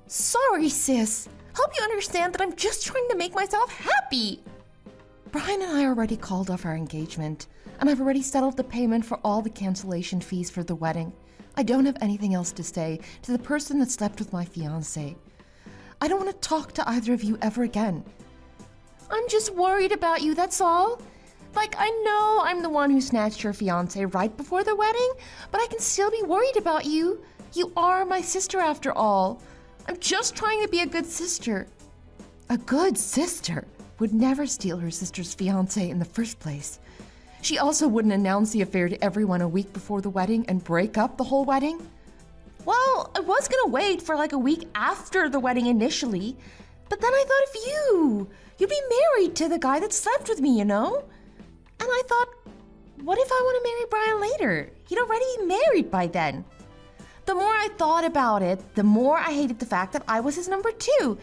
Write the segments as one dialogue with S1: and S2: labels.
S1: Sorry, sis. Hope you understand that I'm just trying to make myself happy. Brian and I already called off our engagement, and I've already settled the payment for all the cancellation fees for the wedding. I don't have anything else to say to the person that slept with my fiancé. I don't want to talk to either of you ever again. I'm just worried about you, that's all. Like, I know I'm the one who snatched your fiancé right before the wedding, but I can still be worried about you. You are my sister after all. I'm just trying to be a good sister. A good sister would never steal her sister's fiancé in the first place. She also wouldn't announce the affair to everyone a week before the wedding and break up the whole wedding. Well, I was gonna wait for like a week after the wedding initially, but then I thought of you. You'd be married to the guy that slept with me, you know? And I thought, what if I want to marry Brian later? He'd already be married by then. The more I thought about it, the more I hated the fact that I was his number two.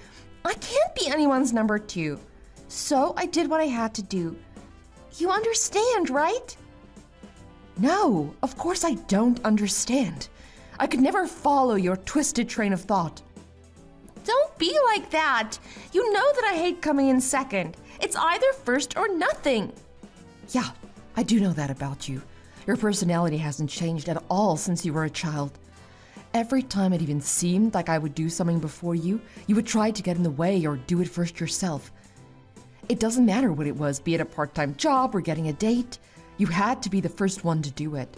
S1: I can't be anyone's number two. So I did what I had to do. You understand, right? No, of course I don't understand. I could never follow your twisted train of thought. Don't be like that. You know that I hate coming in second. It's either first or nothing. Yeah, I do know that about you. Your personality hasn't changed at all since you were a child. Every time it even seemed like I would do something before you, you would try to get in the way or do it first yourself. It doesn't matter what it was, be it a part-time job or getting a date, you had to be the first one to do it.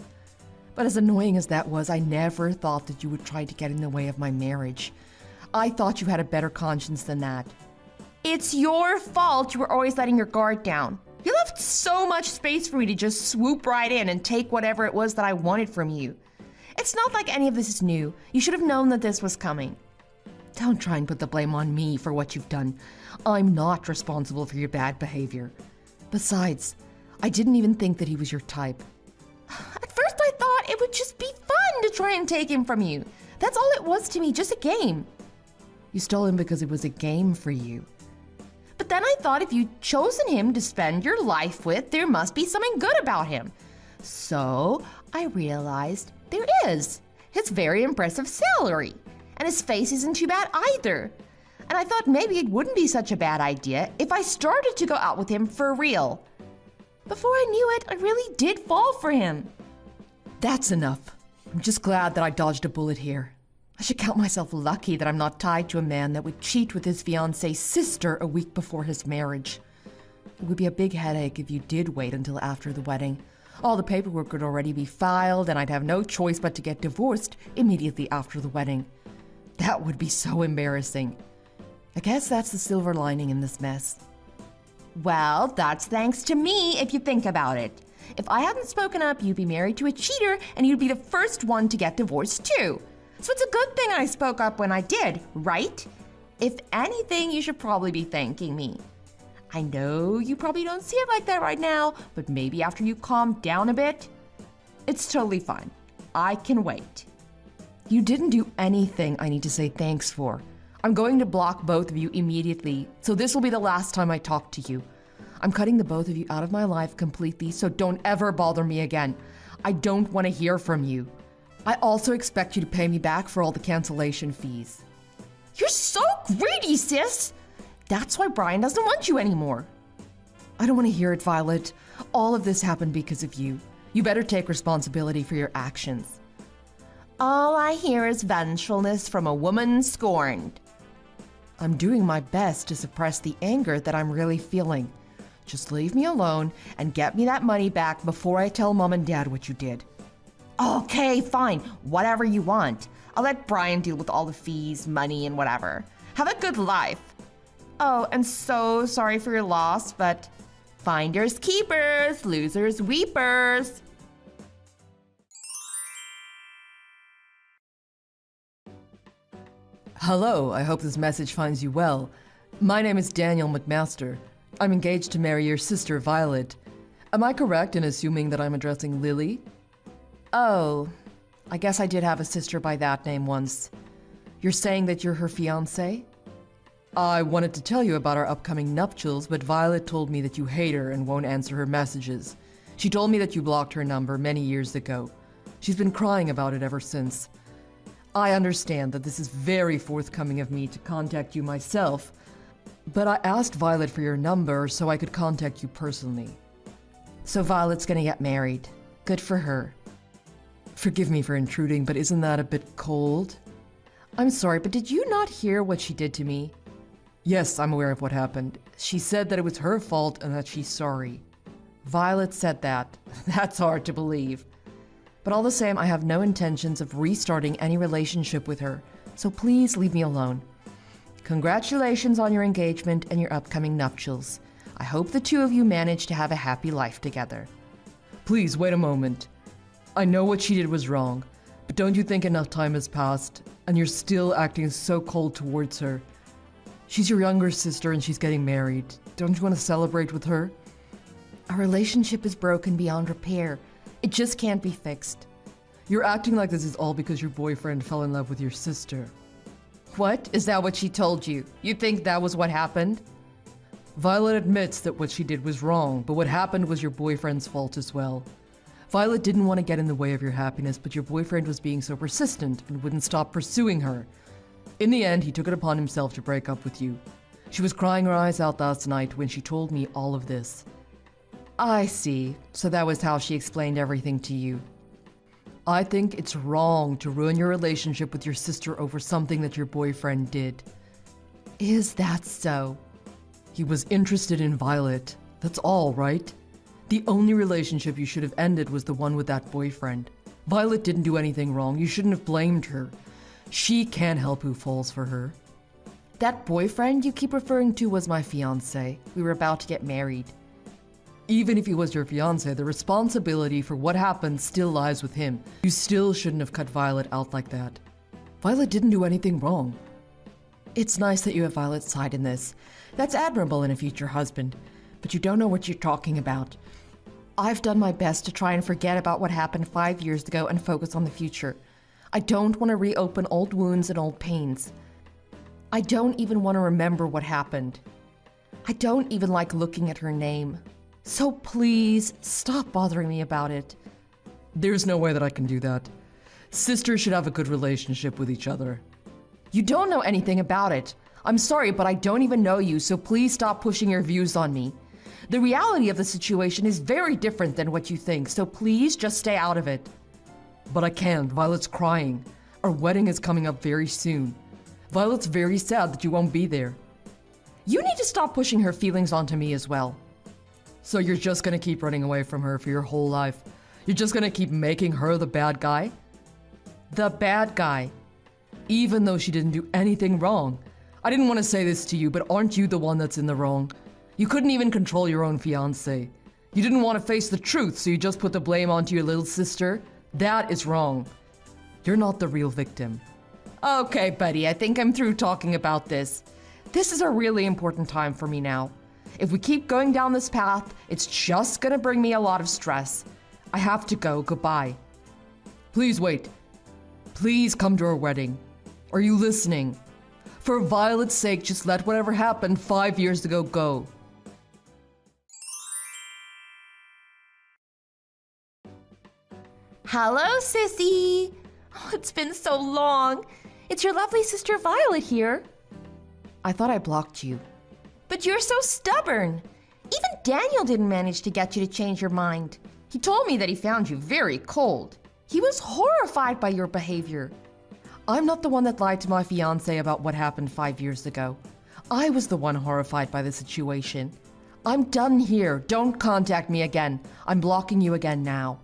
S1: But as annoying as that was, I never thought that you would try to get in the way of my marriage. I thought you had a better conscience than that. It's your fault you were always letting your guard down. You left so much space for me to just swoop right in and take whatever it was that I wanted from you. It's not like any of this is new. You should have known that this was coming. Don't try and put the blame on me for what you've done. I'm not responsible for your bad behavior. Besides, I didn't even think that he was your type. At first I thought it would just be fun to try and take him from you. That's all it was to me, just a game. You stole him because it was a game for you. But then I thought if you'd chosen him to spend your life with, there must be something good about him. So I realized there is. His very impressive salary. And his face isn't too bad either. And I thought maybe it wouldn't be such a bad idea if I started to go out with him for real. Before I knew it, I really did fall for him. That's enough. I'm just glad that I dodged a bullet here. I should count myself lucky that I'm not tied to a man that would cheat with his fiancée's sister a week before his marriage. It would be a big headache if you did wait until after the wedding. All the paperwork would already be filed and I'd have no choice but to get divorced immediately after the wedding. That would be so embarrassing. I guess that's the silver lining in this mess. Well, that's thanks to me if you think about it. If I hadn't spoken up, you'd be married to a cheater and you'd be the first one to get divorced too. So it's a good thing I spoke up when I did, right? If anything, you should probably be thanking me. I know you probably don't see it like that right now, but maybe after you calm down a bit. It's totally fine. I can wait. You didn't do anything I need to say thanks for. I'm going to block both of you immediately, so this will be the last time I talk to you. I'm cutting the both of you out of my life completely, so don't ever bother me again. I don't want to hear from you. I also expect you to pay me back for all the cancellation fees. You're so greedy, sis! That's why Brian doesn't want you anymore. I don't want to hear it, Violet. All of this happened because of you. You better take responsibility for your actions. All I hear is vengefulness from a woman scorned. I'm doing my best to suppress the anger that I'm really feeling. Just leave me alone and get me that money back before I tell Mom and Dad what you did. Okay, fine. Whatever you want. I'll let Brian deal with all the fees, money, and whatever. Have a good life. Oh, and so sorry for your loss, but finders keepers, losers weepers.
S2: Hello, I hope this message finds you well. My name is Daniel McMaster. I'm engaged to marry your sister, Violet. Am I correct in assuming that I'm addressing Lily? Oh, I guess I did have a sister by that name once. You're saying that you're her fiancé? I wanted to tell you about our upcoming nuptials, but Violet told me that you hate her and won't answer her messages. She told me that you blocked her number many years ago. She's been crying about it ever since. I understand that this is very forthcoming of me to contact you myself, but I asked Violet for your number so I could contact you personally.
S1: So Violet's gonna get married. Good for her.
S2: Forgive me for intruding, but isn't that a bit cold?
S1: I'm sorry, but did you not hear what she did to me?
S2: Yes, I'm aware of what happened. She said that it was her fault and that she's sorry.
S1: Violet said that. That's hard to believe. But all the same, I have no intentions of restarting any relationship with her, so please leave me alone. Congratulations on your engagement and your upcoming nuptials. I hope the two of you manage to have a happy life together.
S2: Please, wait a moment. I know what she did was wrong, but don't you think enough time has passed, and you're still acting so cold towards her? She's your younger sister and she's getting married. Don't you want to celebrate with her?
S1: Our relationship is broken beyond repair. It just can't be fixed.
S2: You're acting like this is all because your boyfriend fell in love with your sister.
S1: What? Is that what she told you? You think that was what happened?
S2: Violet admits that what she did was wrong, but what happened was your boyfriend's fault as well. Violet didn't want to get in the way of your happiness, but your boyfriend was being so persistent and wouldn't stop pursuing her. In the end, he took it upon himself to break up with you. She was crying her eyes out last night when she told me all of this.
S1: I see. So that was how she explained everything to you.
S2: I think it's wrong to ruin your relationship with your sister over something that your boyfriend did.
S1: Is that so?
S2: He was interested in Violet. That's all, right? The only relationship you should have ended was the one with that boyfriend. Violet didn't do anything wrong. You shouldn't have blamed her. She can't help who falls for her.
S1: That boyfriend you keep referring to was my fiancé. We were about to get married.
S2: Even if he was your fiancé, the responsibility for what happened still lies with him. You still shouldn't have cut Violet out like that. Violet didn't do anything wrong.
S1: It's nice that you have Violet's side in this. That's admirable in a future husband. But you don't know what you're talking about. I've done my best to try and forget about what happened 5 years ago and focus on the future. I don't want to reopen old wounds and old pains. I don't even want to remember what happened. I don't even like looking at her name. So please, stop bothering me about it.
S2: There's no way that I can do that. Sisters should have a good relationship with each other.
S1: You don't know anything about it. I'm sorry, but I don't even know you, so please stop pushing your views on me. The reality of the situation is very different than what you think, so please just stay out of it.
S2: But I can't. Violet's crying. Our wedding is coming up very soon. Violet's very sad that you won't be there.
S1: You need to stop pushing her feelings onto me as well.
S2: So you're just gonna keep running away from her for your whole life? You're just gonna keep making her the bad guy?
S1: The bad guy.
S2: Even though she didn't do anything wrong. I didn't want to say this to you, but aren't you the one that's in the wrong? You couldn't even control your own fiancé. You didn't want to face the truth, so you just put the blame onto your little sister? That is wrong. You're not the real victim.
S1: Okay, buddy, I think I'm through talking about this. This is a really important time for me now. If we keep going down this path, it's just gonna bring me a lot of stress. I have to go. Goodbye.
S2: Please wait. Please come to our wedding. Are you listening? For Violet's sake, just let whatever happened 5 years ago go.
S1: Hello, sissy. Oh, it's been so long. It's your lovely sister Violet here. I thought I blocked you. But you're so stubborn. Even Daniel didn't manage to get you to change your mind. He told me that he found you very cold. He was horrified by your behavior. I'm not the one that lied to my fiancé about what happened 5 years ago. I was the one horrified by the situation. I'm done here. Don't contact me again. I'm blocking you again now.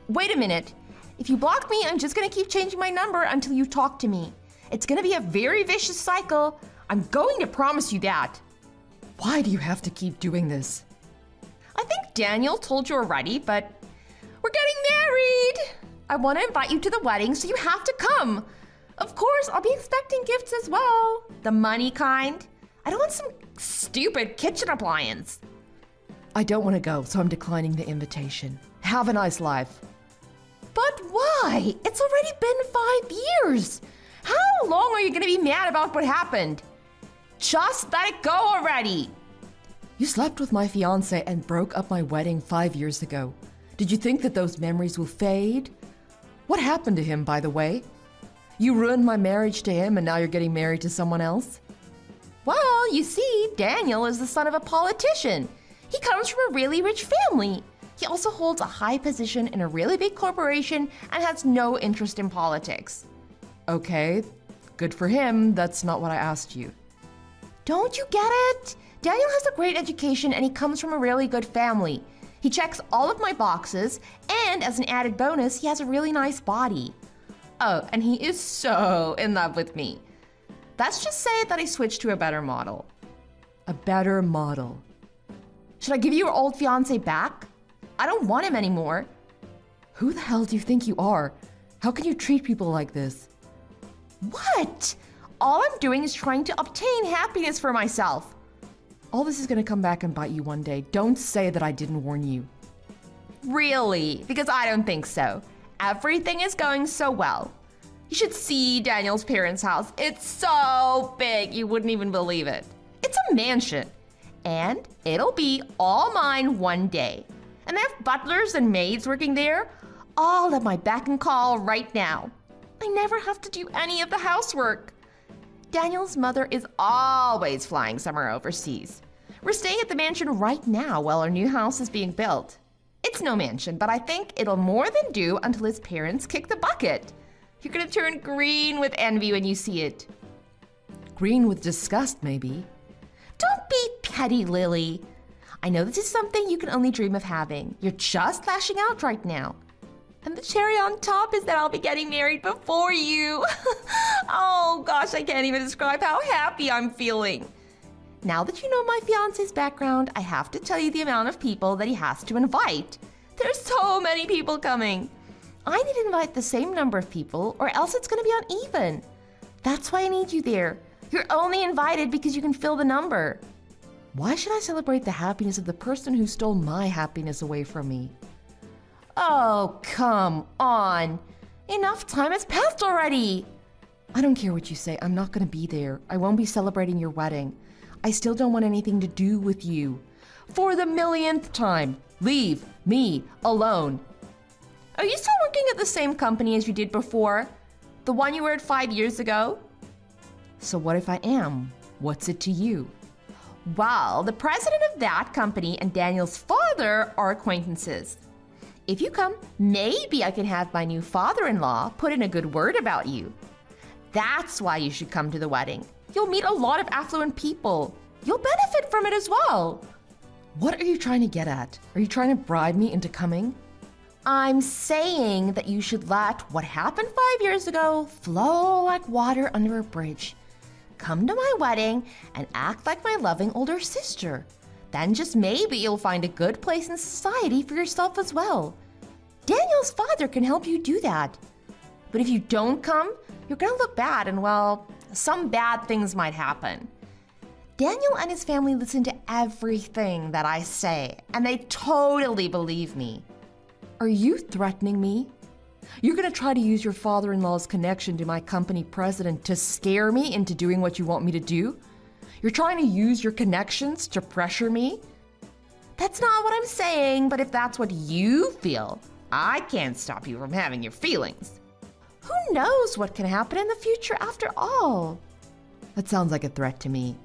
S1: Wait a minute. If you block me, I'm just gonna keep changing my number until you talk to me. It's gonna be a very vicious cycle. I'm going to promise you that.
S2: Why do you have to keep doing this?
S1: I think Daniel told you already, but we're getting married. I want to invite you to the wedding, so you have to come. Of course, I'll be expecting gifts as well. The money kind. I don't want some stupid kitchen appliance.
S2: I don't want to go, so I'm declining the invitation. Have a nice life.
S1: But why? It's already been 5 years. How long are you going to be mad about what happened? Just let it go already.
S2: You slept with my fiancé and broke up my wedding 5 years ago. Did you think that those memories will fade? What happened to him, by the way? You ruined my marriage to him and now you're getting married to someone else?
S1: Well, you see, Daniel is the son of a politician. He comes from a really rich family. He also holds a high position in a really big corporation and has no interest in politics.
S2: Okay, good for him. That's not what I asked you.
S1: Don't you get it? Daniel has a great education and he comes from a really good family. He checks all of my boxes, and as an added bonus, he has a really nice body. Oh, and he is so in love with me. Let's just say that I switched to a better model.
S2: A better model.
S1: Should I give you your old fiancé back? I don't want him anymore.
S2: Who the hell do you think you are? How can you treat people like this?
S1: What? All I'm doing is trying to obtain happiness for myself.
S2: All this is gonna come back and bite you one day. Don't say that I didn't warn you.
S1: Really? Because I don't think so. Everything is going so well. You should see Daniel's parents' house. It's so big, you wouldn't even believe it. It's a mansion. And it'll be all mine one day. And they have butlers and maids working there, all at my beck and call right now. I never have to do any of the housework. Daniel's mother is always flying somewhere overseas. We're staying at the mansion right now while our new house is being built. It's no mansion, but I think it'll more than do until his parents kick the bucket. You're gonna turn green with envy when you see it.
S2: Green with disgust, maybe.
S1: Don't be petty, Lily. I know this is something you can only dream of having. You're just lashing out right now. And the cherry on top is that I'll be getting married before you. Oh gosh, I can't even describe how happy I'm feeling. Now that you know my fiancé's background, I have to tell you the amount of people that he has to invite. There's so many people coming. I need to invite the same number of people or else it's gonna be uneven. That's why I need you there. You're only invited because you can fill the number.
S2: Why should I celebrate the happiness of the person who stole my happiness away from me?
S1: Oh, come on. Enough time has passed already.
S2: I don't care what you say. I'm not gonna be there. I won't be celebrating your wedding. I still don't want anything to do with you. For the millionth time, leave me alone.
S1: Are you still working at the same company as you did before? The one you were at 5 years ago?
S2: So what if I am? What's it to you?
S1: Well, the president of that company and Daniel's father are acquaintances. If you come, maybe I can have my new father-in-law put in a good word about you. That's why you should come to the wedding. You'll meet a lot of affluent people. You'll benefit from it as well.
S2: What are you trying to get at? Are you trying to bribe me into coming?
S1: I'm saying that you should let what happened 5 years ago flow like water under a bridge. Come to my wedding and act like my loving older sister. Then just maybe you'll find a good place in society for yourself as well. Daniel's father can help you do that. But if you don't come, you're gonna look bad and, well, some bad things might happen. Daniel and his family listen to everything that I say, and they totally believe me.
S2: Are you threatening me? You're gonna try to use your father-in-law's connection to my company president to scare me into doing what you want me to do? You're trying to use your connections to pressure me?
S1: That's not what I'm saying, but if that's what you feel, I can't stop you from having your feelings. Who knows what can happen in the future after all?
S2: That sounds like a threat to me.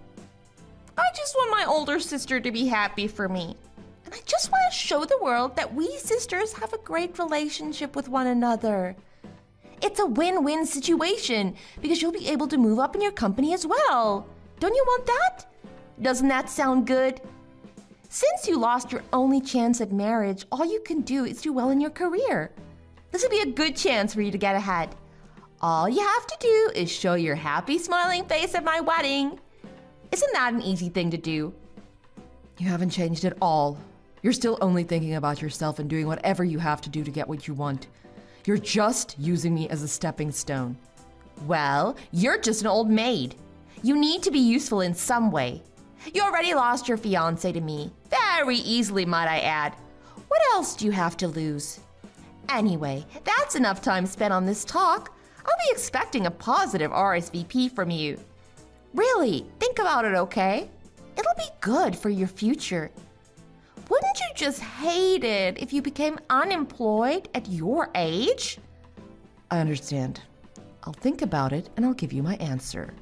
S1: I just want my older sister to be happy for me. And I just want to show the world that we sisters have a great relationship with one another. It's a win-win situation because you'll be able to move up in your company as well. Don't you want that? Doesn't that sound good? Since you lost your only chance at marriage, all you can do is do well in your career. This will be a good chance for you to get ahead. All you have to do is show your happy, smiling face at my wedding. Isn't that an easy thing to do?
S2: You haven't changed at all. You're still only thinking about yourself and doing whatever you have to do to get what you want. You're just using me as a stepping stone.
S1: Well, you're just an old maid. You need to be useful in some way. You already lost your fiancé to me. Very easily, might I add. What else do you have to lose? Anyway, that's enough time spent on this talk. I'll be expecting a positive RSVP from you. Really, think about it, okay? It'll be good for your future. Wouldn't you just hate it if you became unemployed at your age?
S2: I understand.
S1: I'll think about it and I'll give you my answer.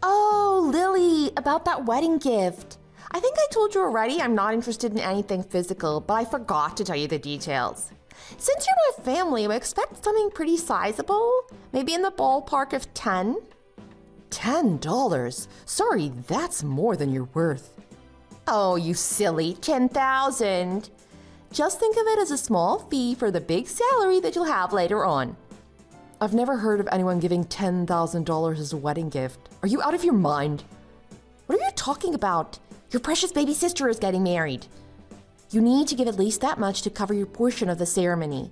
S1: Oh, Lily, about that wedding gift. I think I told you already I'm not interested in anything physical, but I forgot to tell you the details. Since you're my family, I expect something pretty sizable, maybe in the ballpark of 10.
S2: $10? Sorry, that's more than you're worth.
S1: Oh, you silly, 10,000. Just think of it as a small fee for the big salary that you'll have later on.
S2: I've never heard of anyone giving $10,000 as a wedding gift. Are you out of your mind?
S1: What are you talking about? Your precious baby sister is getting married. You need to give at least that much to cover your portion of the ceremony.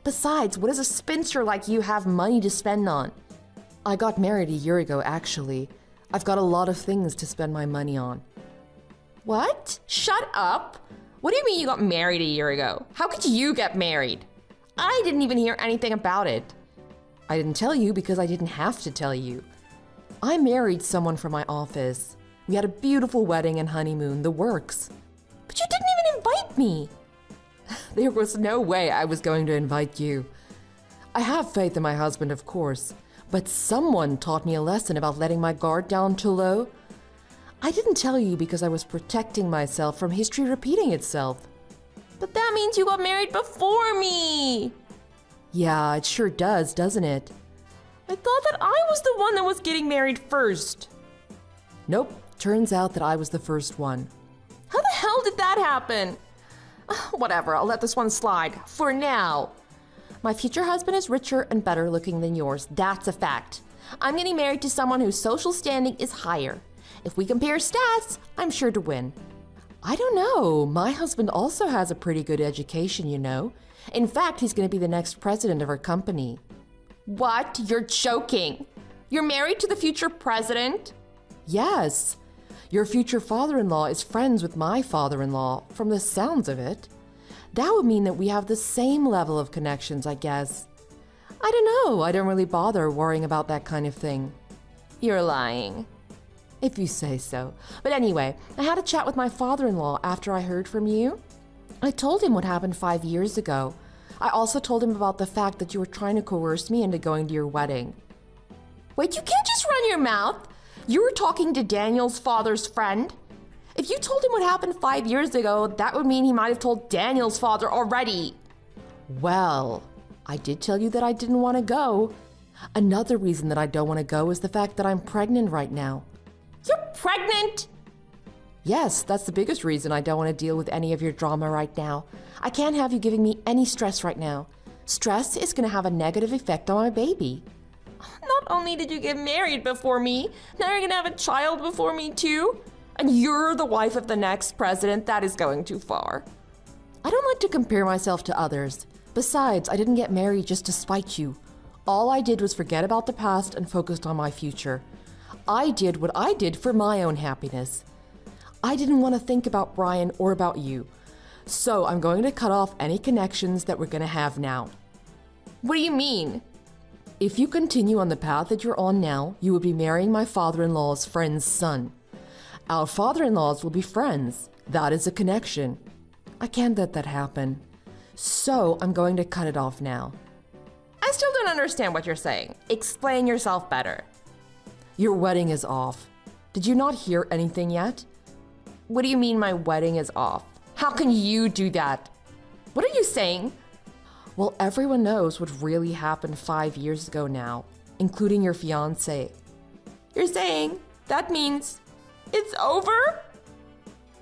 S1: Besides, what does a spinster like you have money to spend on?
S2: I got married a year ago, actually. I've got a lot of things to spend my money on.
S1: What? Shut up! What do you mean you got married a year ago? How could you get married? I didn't even hear anything about it.
S2: I didn't tell you because I didn't have to tell you. I married someone from my office. We had a beautiful wedding and honeymoon, the works.
S1: But you didn't even invite me.
S2: There was no way I was going to invite you. I have faith in my husband, of course, but someone taught me a lesson about letting my guard down too low. I didn't tell you because I was protecting myself from history repeating itself.
S1: But that means you got married before me.
S2: Yeah, it sure does, doesn't it?
S1: I thought that I was the one that was getting married first.
S2: Nope, turns out that I was the first one.
S1: How the hell did that happen? Whatever, I'll let this one slide. For now. My future husband is richer and better looking than yours. That's a fact. I'm getting married to someone whose social standing is higher. If we compare stats, I'm sure to win.
S2: I don't know. My husband also has a pretty good education, you know. In fact, he's going to be the next president of our company.
S1: What? You're joking. You're married to the future president?
S2: Yes. Your future father-in-law is friends with my father-in-law, from the sounds of it. That would mean that we have the same level of connections, I guess. I don't know. I don't really bother worrying about that kind of thing.
S1: You're lying.
S2: If you say so. But anyway, I had a chat with my father-in-law after I heard from you. I told him what happened 5 years ago. I also told him about the fact that you were trying to coerce me into going to your wedding.
S1: Wait, you can't just run your mouth. You were talking to Daniel's father's friend. If you told him what happened 5 years ago, that would mean he might have told Daniel's father already.
S2: Well, I did tell you that I didn't want to go. Another reason that I don't want to go is the fact that I'm pregnant right now.
S1: You're pregnant?
S2: Yes, that's the biggest reason I don't want to deal with any of your drama right now. I can't have you giving me any stress right now. Stress is going to have a negative effect on my baby.
S1: Not only did you get married before me, now you're going to have a child before me too? And you're the wife of the next president? That is going too far.
S2: I don't like to compare myself to others. Besides, I didn't get married just to spite you. All I did was forget about the past and focused on my future. I did what I did for my own happiness. I didn't want to think about Brian or about you. So I'm going to cut off any connections that we're going to have now.
S1: What do you mean?
S2: If you continue on the path that you're on now, you will be marrying my father-in-law's friend's son. Our father-in-laws will be friends. That is a connection. I can't let that happen. So I'm going to cut it off now.
S1: I still don't understand what you're saying. Explain yourself better.
S2: Your wedding is off. Did you not hear anything yet?
S1: What do you mean my wedding is off? How can you do that? What are you saying?
S2: Well, everyone knows what really happened 5 years ago now, including your fiancé.
S1: You're saying that means it's over?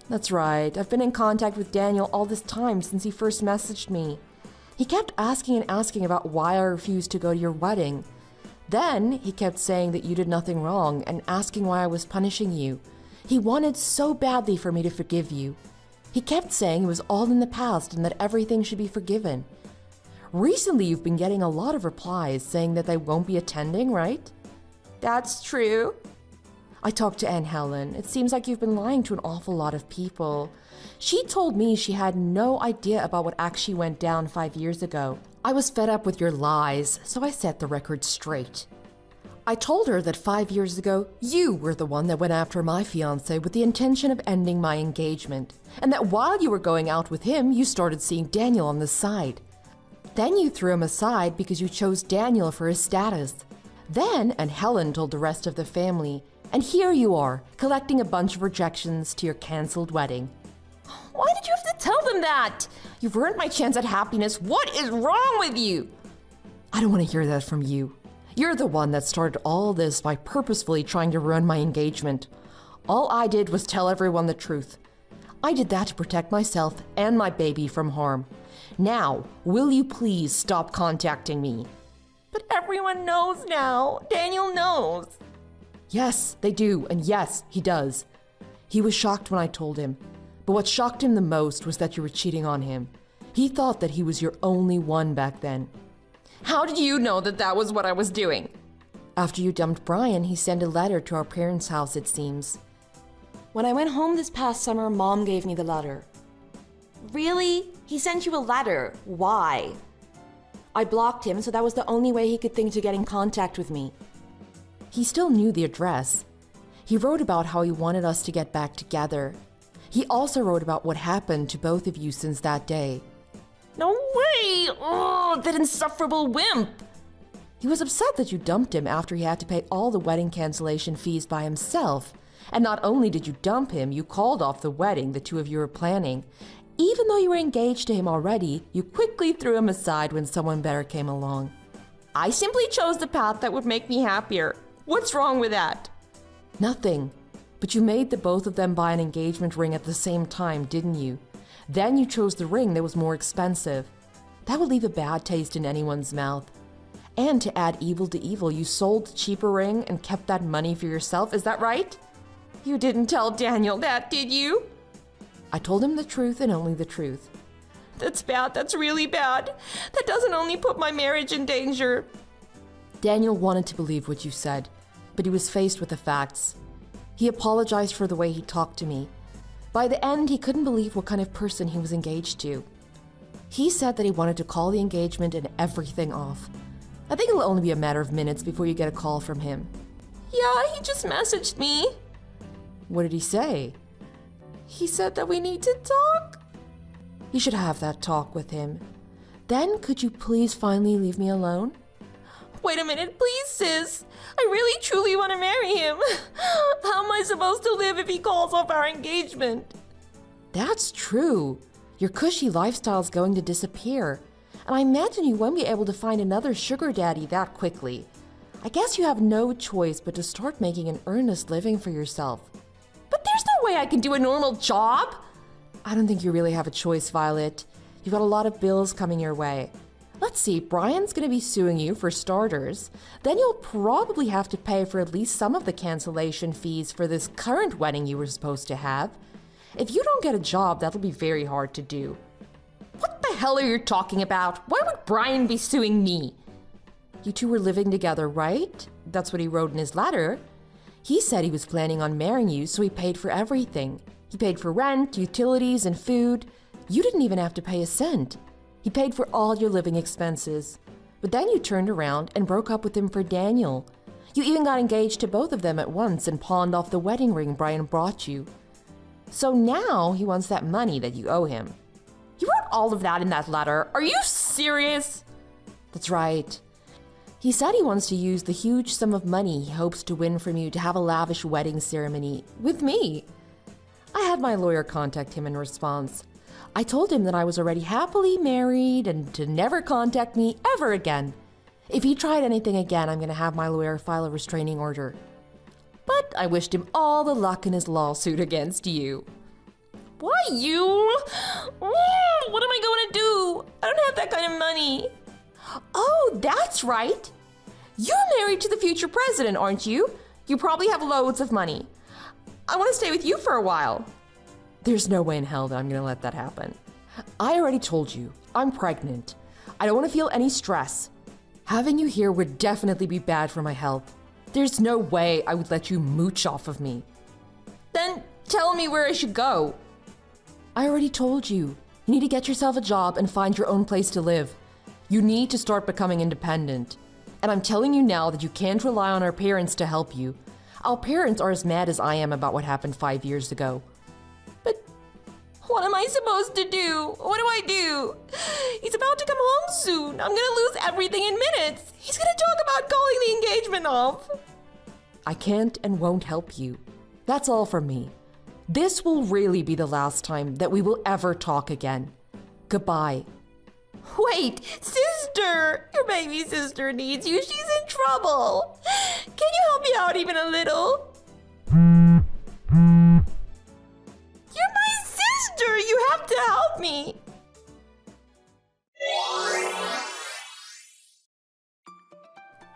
S2: That's right. I've been in contact with Daniel all this time since he first messaged me. He kept asking and asking about why I refused to go to your wedding. Then he kept saying that you did nothing wrong and asking why I was punishing you. He wanted so badly for me to forgive you. He kept saying it was all in the past and that everything should be forgiven. Recently, you've been getting a lot of replies saying that they won't be attending, right?
S1: That's true.
S2: I talked to Aunt Helen. It seems like you've been lying to an awful lot of people. She told me she had no idea about what actually went down 5 years ago. I was fed up with your lies, so I set the record straight. I told her that 5 years ago, you were the one that went after my fiancé with the intention of ending my engagement, and that while you were going out with him, you started seeing Daniel on the side. Then you threw him aside because you chose Daniel for his status. Then, and Helen told the rest of the family, and here you are, collecting a bunch of rejections to your canceled wedding.
S1: Why did you have to tell them that? You've ruined my chance at happiness. What is wrong with you?
S2: I don't want to hear that from you. You're the one that started all this by purposefully trying to ruin my engagement. All I did was tell everyone the truth. I did that to protect myself and my baby from harm. Now, will you please stop contacting me?
S1: But everyone knows now. Daniel knows.
S2: Yes, they do, and yes, he does. He was shocked when I told him. But what shocked him the most was that you were cheating on him. He thought that he was your only one back then.
S1: How did you know that that was what I was doing?
S2: After you dumped Brian, he sent a letter to our parents' house, it seems.
S3: When I went home this past summer, Mom gave me the letter. Really? He sent you a letter. Why? I blocked him, so that was the only way he could think to get in contact with me.
S2: He still knew the address. He wrote about how he wanted us to get back together. He also wrote about what happened to both of you since that day.
S1: No way! Oh, that insufferable wimp!
S2: He was upset that you dumped him after he had to pay all the wedding cancellation fees by himself. And not only did you dump him, you called off the wedding the two of you were planning. Even though you were engaged to him already, you quickly threw him aside when someone better came along.
S1: I simply chose the path that would make me happier. What's wrong with that?
S2: Nothing. But you made the both of them buy an engagement ring at the same time, didn't you? Then you chose the ring that was more expensive. That would leave a bad taste in anyone's mouth. And to add evil to evil, you sold the cheaper ring and kept that money for yourself, is that right?
S1: You didn't tell Daniel that, did you?
S2: I told him the truth and only the truth.
S1: That's bad, that's really bad. That doesn't only put my marriage in danger.
S2: Daniel wanted to believe what you said, but he was faced with the facts. He apologized for the way he talked to me. By the end, he couldn't believe what kind of person he was engaged to. He said that he wanted to call the engagement and everything off. I think it'll only be a matter of minutes before you get a call from him.
S1: Yeah, he just messaged me.
S2: What did he say?
S1: He said that we need to talk.
S2: You should have that talk with him. Then could you please finally leave me alone?
S1: Wait a minute, please, sis. I really truly want to marry him. How am I supposed to live if he calls off our engagement?
S2: That's true. Your cushy lifestyle's going to disappear. And I imagine you won't be able to find another sugar daddy that quickly. I guess you have no choice but to start making an earnest living for yourself.
S1: But there's no way I can do a normal job.
S2: I don't think you really have a choice, Violet. You've got a lot of bills coming your way. Let's see, Brian's going to be suing you for starters. Then you'll probably have to pay for at least some of the cancellation fees for this current wedding you were supposed to have. If you don't get a job, that'll be very hard to do.
S1: What the hell are you talking about? Why would Brian be suing me?
S2: You two were living together, right? That's what he wrote in his letter. He said he was planning on marrying you, so he paid for everything. He paid for rent, utilities, and food. You didn't even have to pay a cent. He paid for all your living expenses. But then you turned around and broke up with him for Daniel. You even got engaged to both of them at once and pawned off the wedding ring Brian brought you. So now he wants that money that you owe him.
S1: You wrote all of that in that letter. Are you serious?
S2: That's right. He said he wants to use the huge sum of money he hopes to win from you to have a lavish wedding ceremony with me. I had my lawyer contact him in response. I told him that I was already happily married and to never contact me ever again. If he tried anything again, I'm going to have my lawyer file a restraining order. But I wished him all the luck in his lawsuit against you.
S1: Why you? What am I going to do? I don't have that kind of money. Oh, that's right. You're married to the future president, aren't you? You probably have loads of money. I want to stay with you for a while.
S2: There's no way in hell that I'm going to let that happen. I already told you, I'm pregnant. I don't want to feel any stress. Having you here would definitely be bad for my health. There's no way I would let you mooch off of me.
S1: Then tell me where I should go.
S2: I already told you. You need to get yourself a job and find your own place to live. You need to start becoming independent.
S3: And I'm telling you now that you can't rely on our parents to help you. Our parents are as mad as I am about what happened 5 years ago. But what am I supposed to do? What do I do? He's about to come home soon. I'm gonna lose everything in minutes. He's gonna talk about calling the engagement off. I can't and won't help you. That's all from me. This will really be the last time that we will ever talk again. Goodbye. Wait, sister! Your baby sister needs you. She's in trouble. Can you help me out even a little? You're my sister! You have to help me!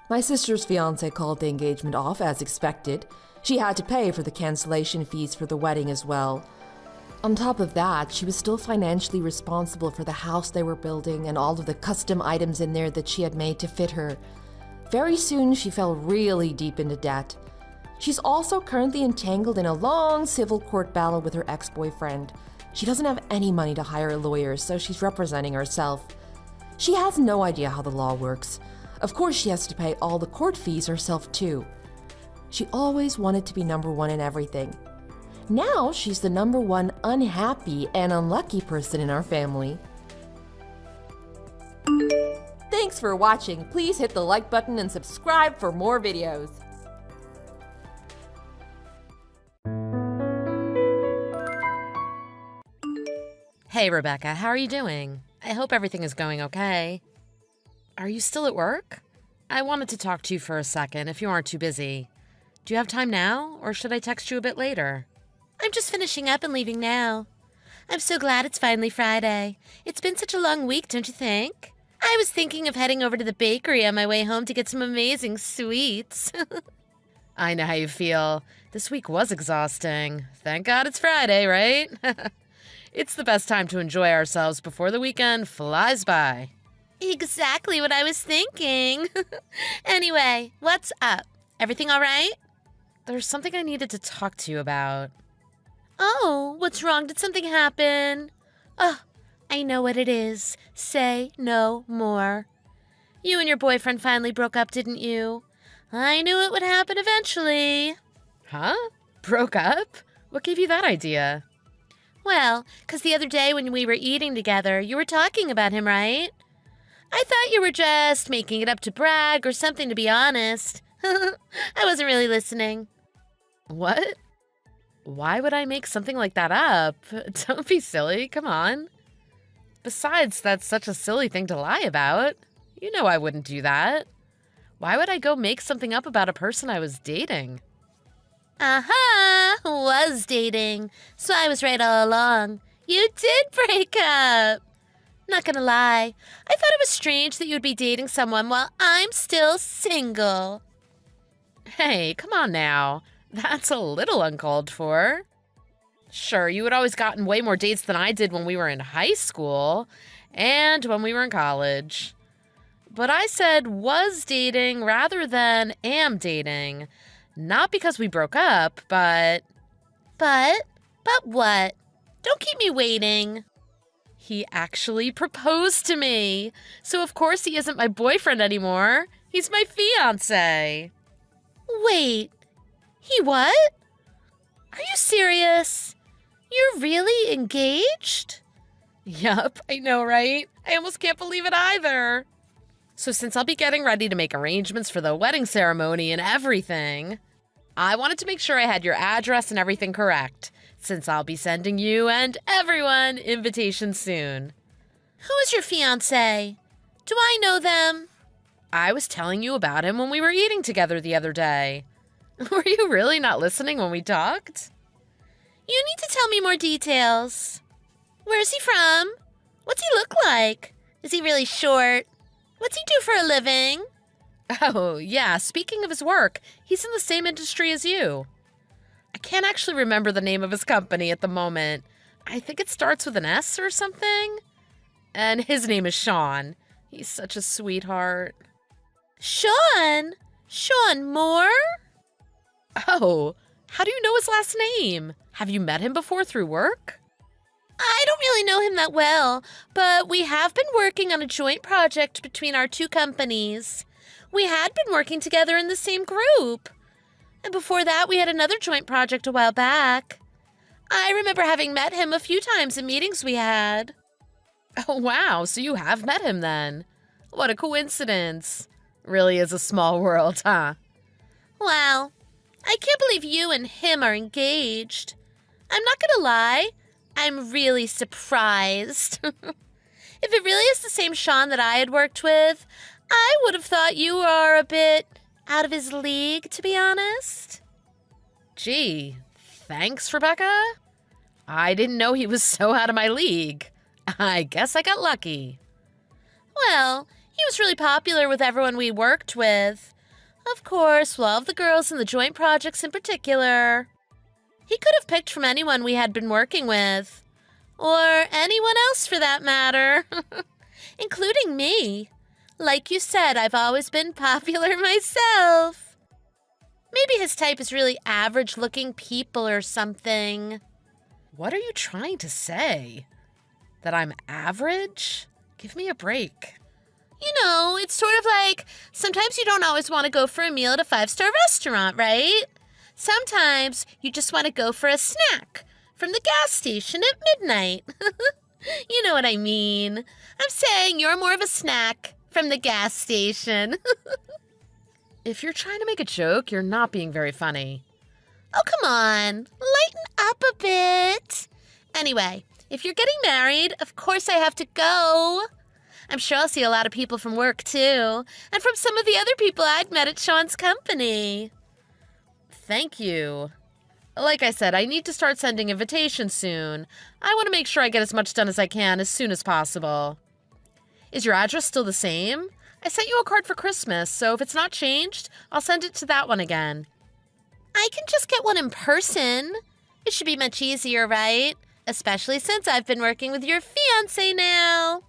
S3: My sister's fiancé called the engagement off as expected. She had to pay for the cancellation fees for the wedding as well. On top of that, she was still financially responsible for the house they were building and all of the custom items in there that she had made to fit her. Very soon, she fell really deep into debt. She's also currently entangled in a long civil court battle with her ex-boyfriend. She doesn't have any money to hire a lawyer, so she's representing herself. She has no idea how the law works. Of course, she has to pay all the court fees herself too. She always wanted to be number one in everything. Now she's the number one unhappy and unlucky person in our family. Thanks for watching. Please hit the like button and subscribe for more videos.
S4: Hey, Rebecca, how are you doing? I hope everything is going okay. Are you still at work? I wanted to talk to you for a second if you aren't too busy. Do you have time now, or should I text you a bit later? I'm just finishing up and leaving now. I'm so glad it's finally Friday. It's been such a long week, don't you think? I was thinking of heading over to the bakery on my way home to get some amazing sweets. I know how you feel. This week was exhausting. Thank God it's Friday, right? It's the best time to enjoy ourselves before the weekend flies by. Exactly what I was thinking. Anyway, what's up? Everything all right? There's something I needed to talk to you about. Oh, what's wrong? Did something happen? Oh, I know what it is. Say no more. You and your boyfriend finally broke up, didn't you? I knew it would happen eventually. Huh? Broke up? What gave you that idea? Well, 'cause the other day when we were eating together, you were talking about him, right? I thought you were just making it up to brag or something, to be honest. I wasn't really listening. What? Why would I make something like that up? Don't be silly, come on. Besides, that's such a silly thing to lie about. You know I wouldn't do that. Why would I go make something up about a person I was dating? Was dating. So I was right all along. You did break up. Not gonna lie, I thought it was strange that you would be dating someone while I'm still single. Hey, come on now. That's a little uncalled for. Sure, you had always gotten way more dates than I did when we were in high school and when we were in college. But I said was dating rather than am dating. Not because we broke up, but... But what? Don't keep me waiting. He actually proposed to me. So of course he isn't my boyfriend anymore. He's my fiancé. Wait, he what? Are you serious? You're really engaged? Yup, I know, right? I almost can't believe it either. So since I'll be getting ready to make arrangements for the wedding ceremony and everything, I wanted to make sure I had your address and everything correct, since I'll be sending you and everyone invitations soon. Who is your fiancé? Do I know them? I was telling you about him when we were eating together the other day. Were you really not listening when we talked? You need to tell me more details. Where is he from? What's he look like? Is he really short? What's he do for a living? Oh, yeah, speaking of his work, he's in the same industry as you. I can't actually remember the name of his company at the moment. I think it starts with an S or something. And his name is Sean. He's such a sweetheart. Sean? Sean Moore? Oh, how do you know his last name? Have you met him before through work? I don't really know him that well, but we have been working on a joint project between our two companies. We had been working together in the same group. And before that, we had another joint project a while back. I remember having met him a few times in meetings we had.
S5: Oh, wow, so you have met him then. What a coincidence. Really is a small world, huh?
S4: Well, I can't believe you and him are engaged. I'm not gonna lie, I'm really surprised. If it really is the same Sean that I had worked with, I would have thought you are a bit out of his league, to be honest.
S5: Gee, thanks, Rebecca. I didn't know he was so out of my league. I guess I got lucky.
S4: Well, he was really popular with everyone we worked with. Of course, well, of the girls in the joint projects in particular. He could have picked from anyone we had been working with. Or anyone else for that matter. Including me. Like you said, I've always been popular myself. Maybe his type is really average-looking people or something.
S5: What are you trying to say? That I'm average? Give me a break.
S4: You know, it's sort of like sometimes you don't always want to go for a meal at a 5-star restaurant, right? Sometimes you just want to go for a snack from the gas station at midnight. You know what I mean. I'm saying you're more of a snack from the gas station.
S5: If you're trying to make a joke, you're not being very funny.
S4: Oh, come on. Lighten up a bit. Anyway, if you're getting married, of course I have to go. I'm sure I'll see a lot of people from work, too. And from some of the other people I'd met at Sean's company.
S5: Thank you. Like I said, I need to start sending invitations soon. I want to make sure I get as much done as I can as soon as possible. Is your address still the same? I sent you a card for Christmas, so if it's not changed, I'll send it to that one again.
S4: I can just get one in person. It should be much easier, right? Especially since I've been working with your fiancé now.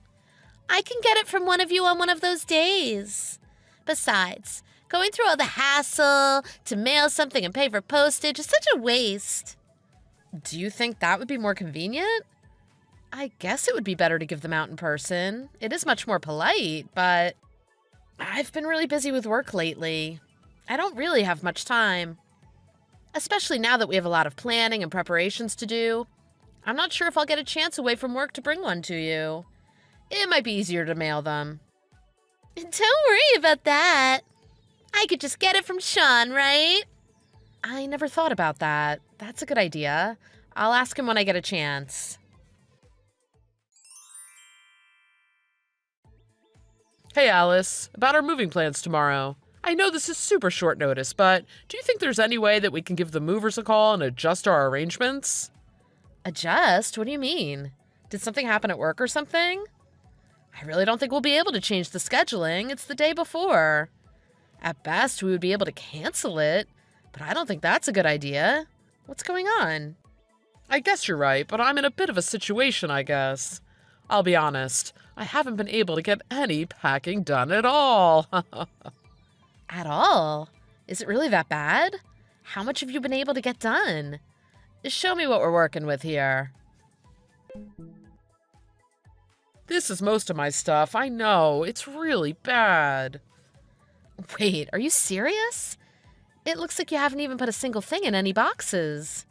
S4: I can get it from one of you on one of those days. Besides, going through all the hassle to mail something and pay for postage is such a waste.
S5: Do you think that would be more convenient? I guess it would be better to give them out in person. It is much more polite, but I've been really busy with work lately. I don't really have much time. Especially now that we have a lot of planning and preparations to do. I'm not sure if I'll get a chance away from work to bring one to you. It might be easier to mail them.
S4: Don't worry about that. I could just get it from Sean, right?
S5: I never thought about that. That's a good idea. I'll ask him when I get a chance. Hey, Alice. About our moving plans tomorrow. I know this is super short notice, but do you think there's any way that we can give the movers a call and adjust our arrangements? Adjust? What do you mean? Did something happen at work or something? I really don't think we'll be able to change the scheduling. It's the day before. At best, we would be able to cancel it, but I don't think that's a good idea. What's going on? I guess you're right, but I'm in a bit of a situation, I guess. I'll be honest, I haven't been able to get any packing done at all. At all? Is it really that bad? How much have you been able to get done? Show me what we're working with here. This is most of my stuff, I know. It's really bad. Wait, are you serious? It looks like you haven't even put a single thing in any boxes.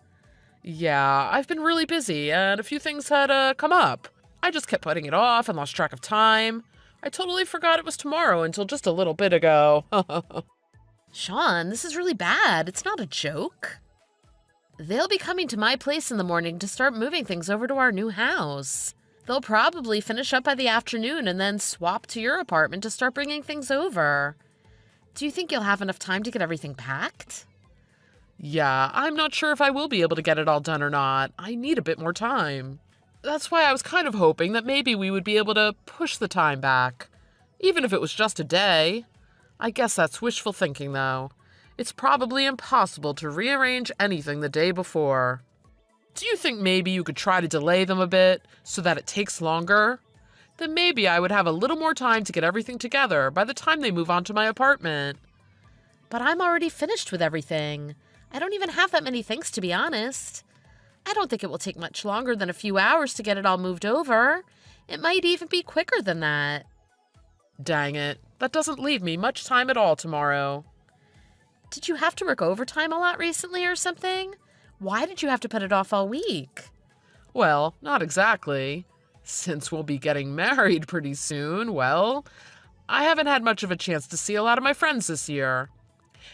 S5: Yeah, I've been really busy, and a few things had come up. I just kept putting it off and lost track of time. I totally forgot it was tomorrow until just a little bit ago. Sean, this is really bad. It's not a joke. They'll be coming to my place in the morning to start moving things over to our new house. They'll probably finish up by the afternoon and then swap to your apartment to start bringing things over. Do you think you'll have enough time to get everything packed? Yeah, I'm not sure if I will be able to get it all done or not. I need a bit more time. That's why I was kind of hoping that maybe we would be able to push the time back. Even if it was just a day. I guess that's wishful thinking, though. It's probably impossible to rearrange anything the day before. Do you think maybe you could try to delay them a bit so that it takes longer? Then maybe I would have a little more time to get everything together by the time they move on to my apartment. But I'm already finished with everything. I don't even have that many things, to be honest. I don't think it will take much longer than a few hours to get it all moved over. It might even be quicker than that. Dang it. That doesn't leave me much time at all tomorrow.
S4: Did you have to work overtime a lot recently or something? Why did you have to put it off all week?
S5: Well, not exactly. Since we'll be getting married pretty soon, well, I haven't had much of a chance to see a lot of my friends this year.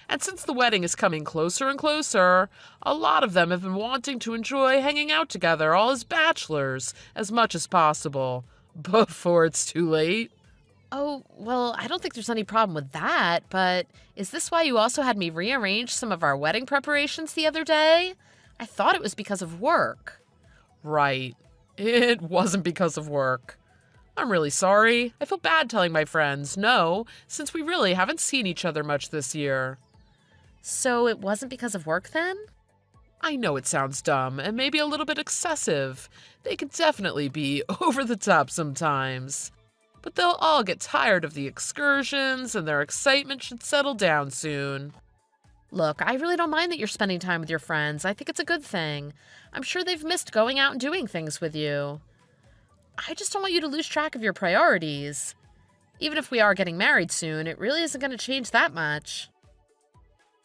S5: And since the wedding is coming closer and closer, a lot of them have been wanting to enjoy hanging out together all as bachelors as much as possible, before it's too late.
S4: Oh, well, I don't think there's any problem with that, but is this why you also had me rearrange some of our wedding preparations the other day? I thought it was because of work.
S5: Right. It wasn't because of work. I'm really sorry. I feel bad telling my friends no, since we really haven't seen each other much this year.
S4: So it wasn't because of work then?
S5: I know it sounds dumb and maybe a little bit excessive. They can definitely be over the top sometimes. But they'll all get tired of the excursions and their excitement should settle down soon.
S4: Look, I really don't mind that you're spending time with your friends. I think it's a good thing. I'm sure they've missed going out and doing things with you. I just don't want you to lose track of your priorities. Even if we are getting married soon, it really isn't going to change that much.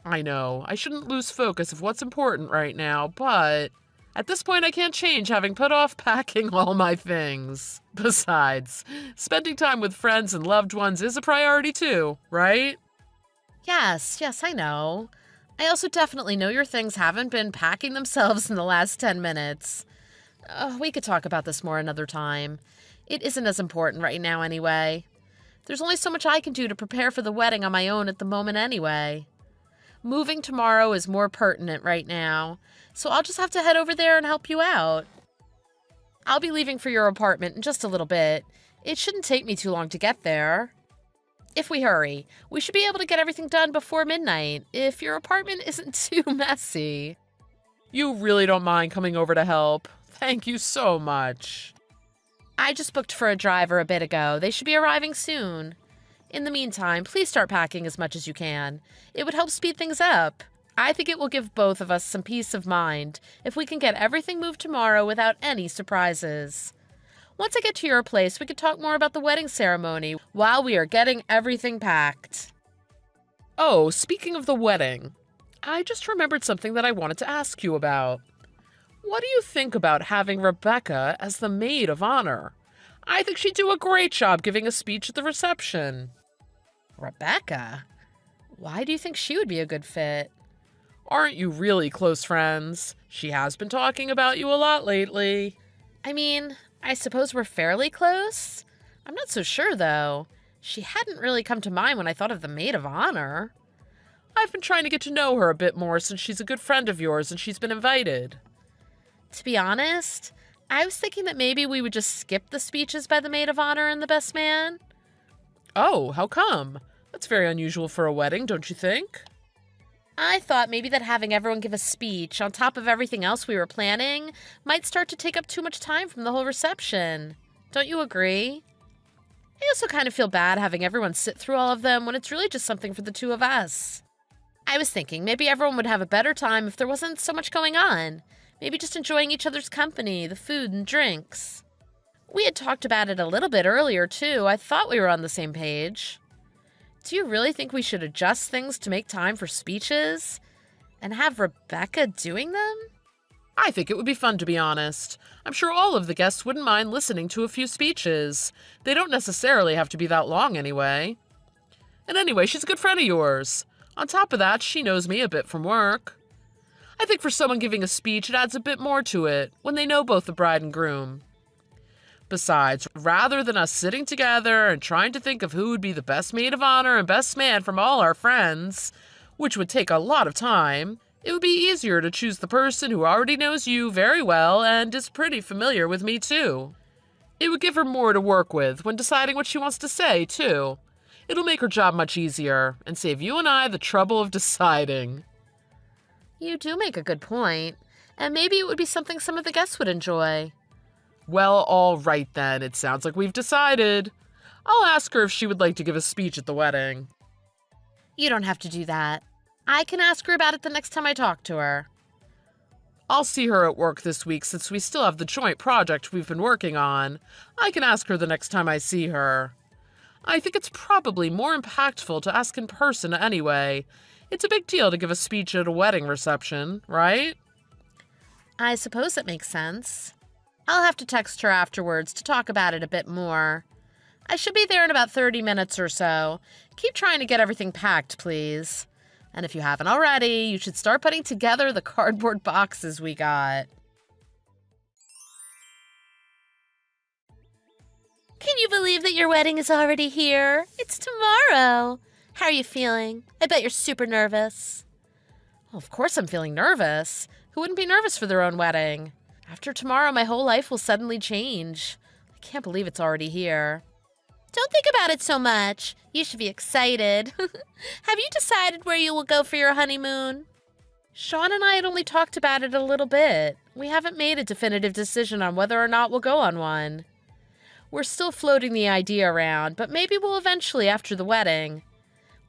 S5: I know, I shouldn't lose focus of what's important right now, but at this point I can't change having put off packing all my things. Besides, spending time with friends and loved ones is a priority too, right?
S4: Yes, I know. I also definitely know your things haven't been packing themselves in the last 10 minutes. We could talk about this more another time. It isn't as important right now anyway. There's only so much I can do to prepare for the wedding on my own at the moment anyway. Moving tomorrow is more pertinent right now, so I'll just have to head over there and help you out. I'll be leaving for your apartment in just a little bit. It shouldn't take me too long to get there. If we hurry, we should be able to get everything done before midnight, if your apartment isn't too messy.
S5: You really don't mind coming over to help. Thank you so much.
S4: I just booked for a driver a bit ago. They should be arriving soon. In the meantime, please start packing as much as you can. It would help speed things up. I think it will give both of us some peace of mind if we can get everything moved tomorrow without any surprises. Once I get to your place, we could talk more about the wedding ceremony while we are getting everything packed.
S5: Oh, speaking of the wedding, I just remembered something that I wanted to ask you about. What do you think about having Rebecca as the maid of honor? I think she'd do a great job giving a speech at the reception.
S4: Rebecca? Why do you think she would be a good fit?
S5: Aren't you really close friends? She has been talking about you a lot lately.
S4: I mean, I suppose we're fairly close. I'm not so sure, though. She hadn't really come to mind when I thought of the maid of honor.
S5: I've been trying to get to know her a bit more since she's a good friend of yours and she's been invited.
S4: To be honest, I was thinking that maybe we would just skip the speeches by the maid of honor and the best man.
S5: Oh, how come? That's very unusual for a wedding, don't you think?
S4: I thought maybe that having everyone give a speech on top of everything else we were planning might start to take up too much time from the whole reception. Don't you agree? I also kind of feel bad having everyone sit through all of them when it's really just something for the two of us. I was thinking maybe everyone would have a better time if there wasn't so much going on. Maybe just enjoying each other's company, the food and drinks. We had talked about it a little bit earlier, too. I thought we were on the same page. Do you really think we should adjust things to make time for speeches? And have Rebecca doing them?
S5: I think it would be fun, to be honest. I'm sure all of the guests wouldn't mind listening to a few speeches. They don't necessarily have to be that long anyway. And anyway, she's a good friend of yours. On top of that, she knows me a bit from work. I think for someone giving a speech, it adds a bit more to it when they know both the bride and groom. Besides, rather than us sitting together and trying to think of who would be the best maid of honor and best man from all our friends, which would take a lot of time, it would be easier to choose the person who already knows you very well and is pretty familiar with me too. It would give her more to work with when deciding what she wants to say too. It'll make her job much easier and save you and I the trouble of deciding.
S4: You do make a good point, and maybe it would be something some of the guests would enjoy.
S5: Well, all right then. It sounds like we've decided. I'll ask her if she would like to give a speech at the wedding.
S4: You don't have to do that. I can ask her about it the next time I talk to her.
S5: I'll see her at work this week since we still have the joint project we've been working on. I can ask her the next time I see her. I think it's probably more impactful to ask in person anyway. It's a big deal to give a speech at a wedding reception, right?
S4: I suppose it makes sense. I'll have to text her afterwards to talk about it a bit more. I should be there in about 30 minutes or so. Keep trying to get everything packed, please. And if you haven't already, you should start putting together the cardboard boxes we got. Can you believe that your wedding is already here? It's tomorrow. How are you feeling? I bet you're super nervous. Well, of course I'm feeling nervous. Who wouldn't be nervous for their own wedding? After tomorrow, my whole life will suddenly change. I can't believe it's already here. Don't think about it so much. You should be excited. Have you decided where you will go for your honeymoon? Sean and I had only talked about it a little bit. We haven't made a definitive decision on whether or not we'll go on one. We're still floating the idea around, but maybe we'll eventually after the wedding.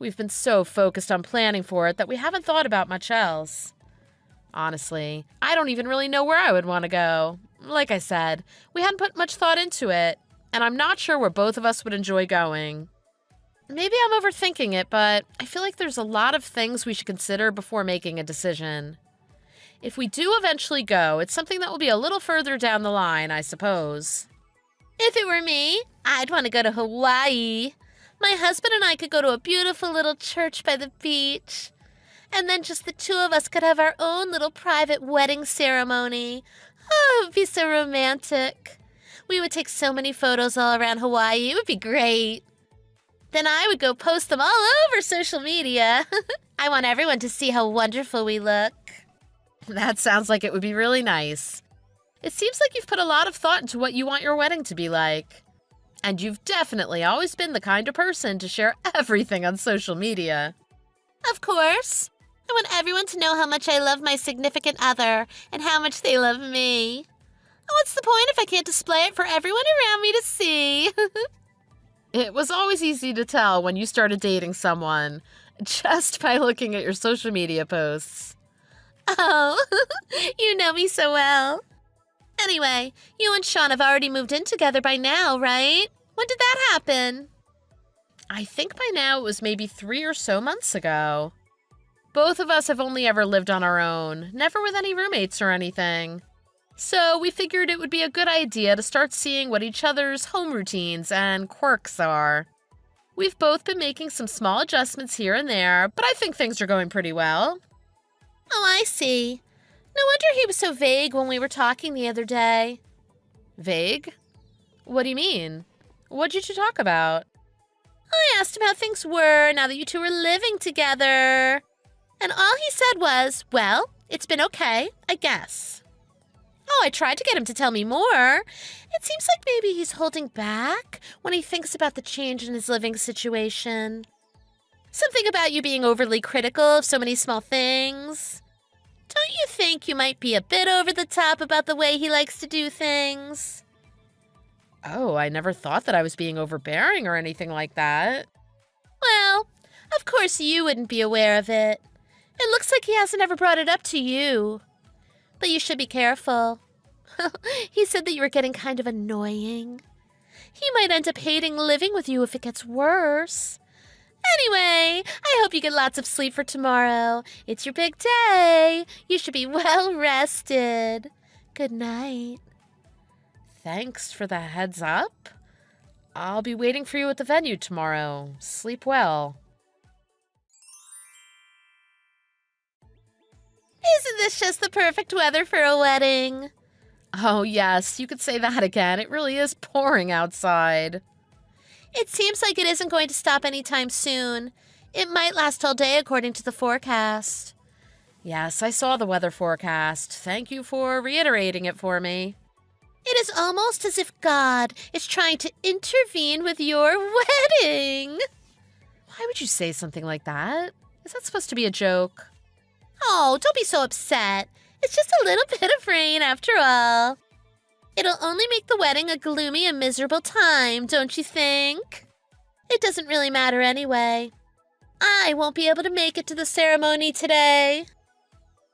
S4: We've been so focused on planning for it that we haven't thought about much else. Honestly, I don't even really know where I would want to go. Like I said, we hadn't put much thought into it, and I'm not sure where both of us would enjoy going. Maybe I'm overthinking it, but I feel like there's a lot of things we should consider before making a decision. If we do eventually go, it's something that will be a little further down the line, I suppose. If it were me, I'd want to go to Hawaii. My husband and I could go to a beautiful little church by the beach. And then just the two of us could have our own little private wedding ceremony. Oh, it would be so romantic. We would take so many photos all around Hawaii. It would be great. Then I would go post them all over social media. I want everyone to see how wonderful we look. That sounds like it would be really nice. It seems like you've put a lot of thought into what you want your wedding to be like. And you've definitely always been the kind of person to share everything on social media. Of course. I want everyone to know how much I love my significant other and how much they love me. What's the point if I can't display it for everyone around me to see? It was always easy to tell when you started dating someone, just by looking at your social media posts. Oh, you know me so well. Anyway, you and Sean have already moved in together by now, right? When did that happen? I think by now it was maybe 3 or so months ago. Both of us have only ever lived on our own, never with any roommates or anything. So we figured it would be a good idea to start seeing what each other's home routines and quirks are. We've both been making some small adjustments here and there, but I think things are going pretty well. Oh, I see. No wonder he was so vague when we were talking the other day. Vague? What do you mean? What did you talk about? I asked him how things were now that you two were living together. And all he said was, well, it's been okay, I guess. Oh, I tried to get him to tell me more. It seems like maybe he's holding back when he thinks about the change in his living situation. Something about you being overly critical of so many small things. Don't you think you might be a bit over the top about the way he likes to do things? Oh, I never thought that I was being overbearing or anything like that. Well, of course you wouldn't be aware of it. It looks like he hasn't ever brought it up to you. But you should be careful. He said that you were getting kind of annoying. He might end up hating living with you if it gets worse. Anyway, I hope you get lots of sleep for tomorrow. It's your big day. You should be well rested. Good night. Thanks for the heads up. I'll be waiting for you at the venue tomorrow. Sleep well. Isn't this just the perfect weather for a wedding? Oh, yes, you could say that again. It really is pouring outside. It seems like it isn't going to stop anytime soon. It might last all day according to the forecast. Yes, I saw the weather forecast. Thank you for reiterating it for me. It is almost as if God is trying to intervene with your wedding. Why would you say something like that? Is that supposed to be a joke? Oh, don't be so upset. It's just a little bit of rain after all. It'll only make the wedding a gloomy and miserable time, don't you think? It doesn't really matter anyway. I won't be able to make it to the ceremony today.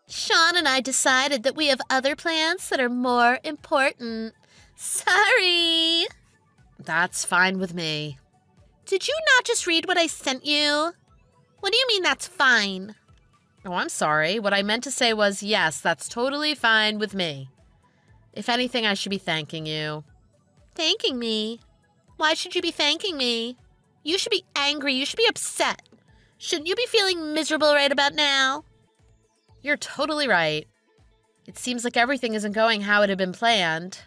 S4: Sean and I decided that we have other plans that are more important. Sorry. That's fine with me. Did you not just read what I sent you? What do you mean that's fine?
S5: Oh, I'm sorry. What I meant to say was, yes, that's totally fine with me. If anything, I should be thanking you.
S4: Thanking me? Why should you be thanking me? You should be angry. You should be upset. Shouldn't you be feeling miserable right about now?
S5: You're totally right. It seems like everything isn't going how it had been planned.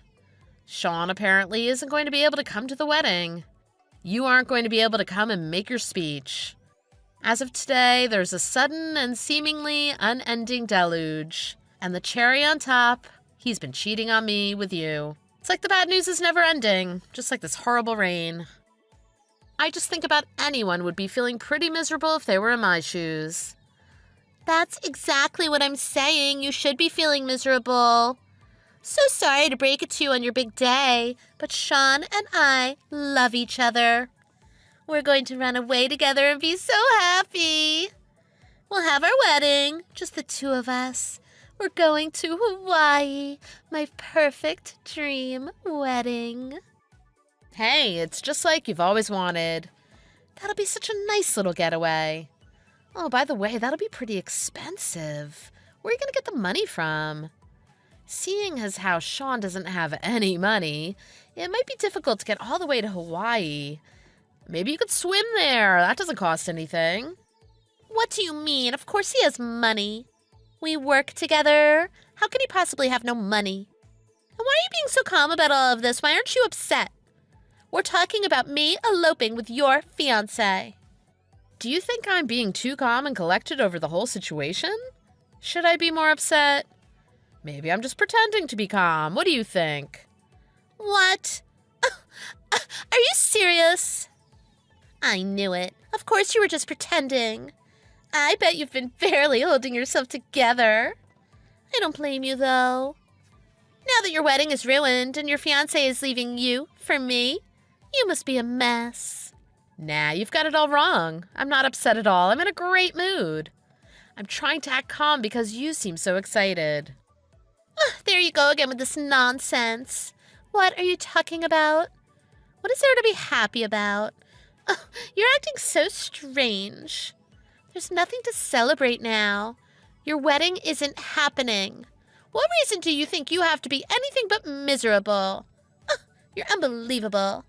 S5: Sean apparently isn't going to be able to come to the wedding. You aren't going to be able to come and make your speech. As of today, there's a sudden and seemingly unending deluge. And the cherry on top, he's been cheating on me with you. It's like the bad news is never ending, just like this horrible rain. I just think about anyone would be feeling pretty miserable if they were in my shoes.
S4: That's exactly what I'm saying. You should be feeling miserable. So sorry to break it to you on your big day, but Sean and I love each other. We're going to run away together and be so happy. We'll have our wedding, just the two of us. We're going to Hawaii, my perfect dream wedding.
S5: Hey, it's just like you've always wanted. That'll be such a nice little getaway. Oh, by the way, that'll be pretty expensive. Where are you going to get the money from? Seeing as how Sean doesn't have any money, it might be difficult to get all the way to Hawaii. Maybe you could swim there. That doesn't cost anything.
S4: What do you mean? Of course he has money. We work together. How can he possibly have no money? And why are you being so calm about all of this? Why aren't you upset? We're talking about me eloping with your fiancé.
S5: Do you think I'm being too calm and collected over the whole situation? Should I be more upset? Maybe I'm just pretending to be calm. What do you think?
S4: What? Are you serious? I knew it. Of course you were just pretending. I bet you've been barely holding yourself together. I don't blame you, though. Now that your wedding is ruined and your fiancé is leaving you for me, you must be a mess.
S5: Nah, you've got it all wrong. I'm not upset at all. I'm in a great mood. I'm trying to act calm because you seem so excited.
S4: There you go again with this nonsense. What are you talking about? What is there to be happy about? You're acting so strange. There's nothing to celebrate now. Your wedding isn't happening. What reason do you think you have to be anything but miserable? You're unbelievable.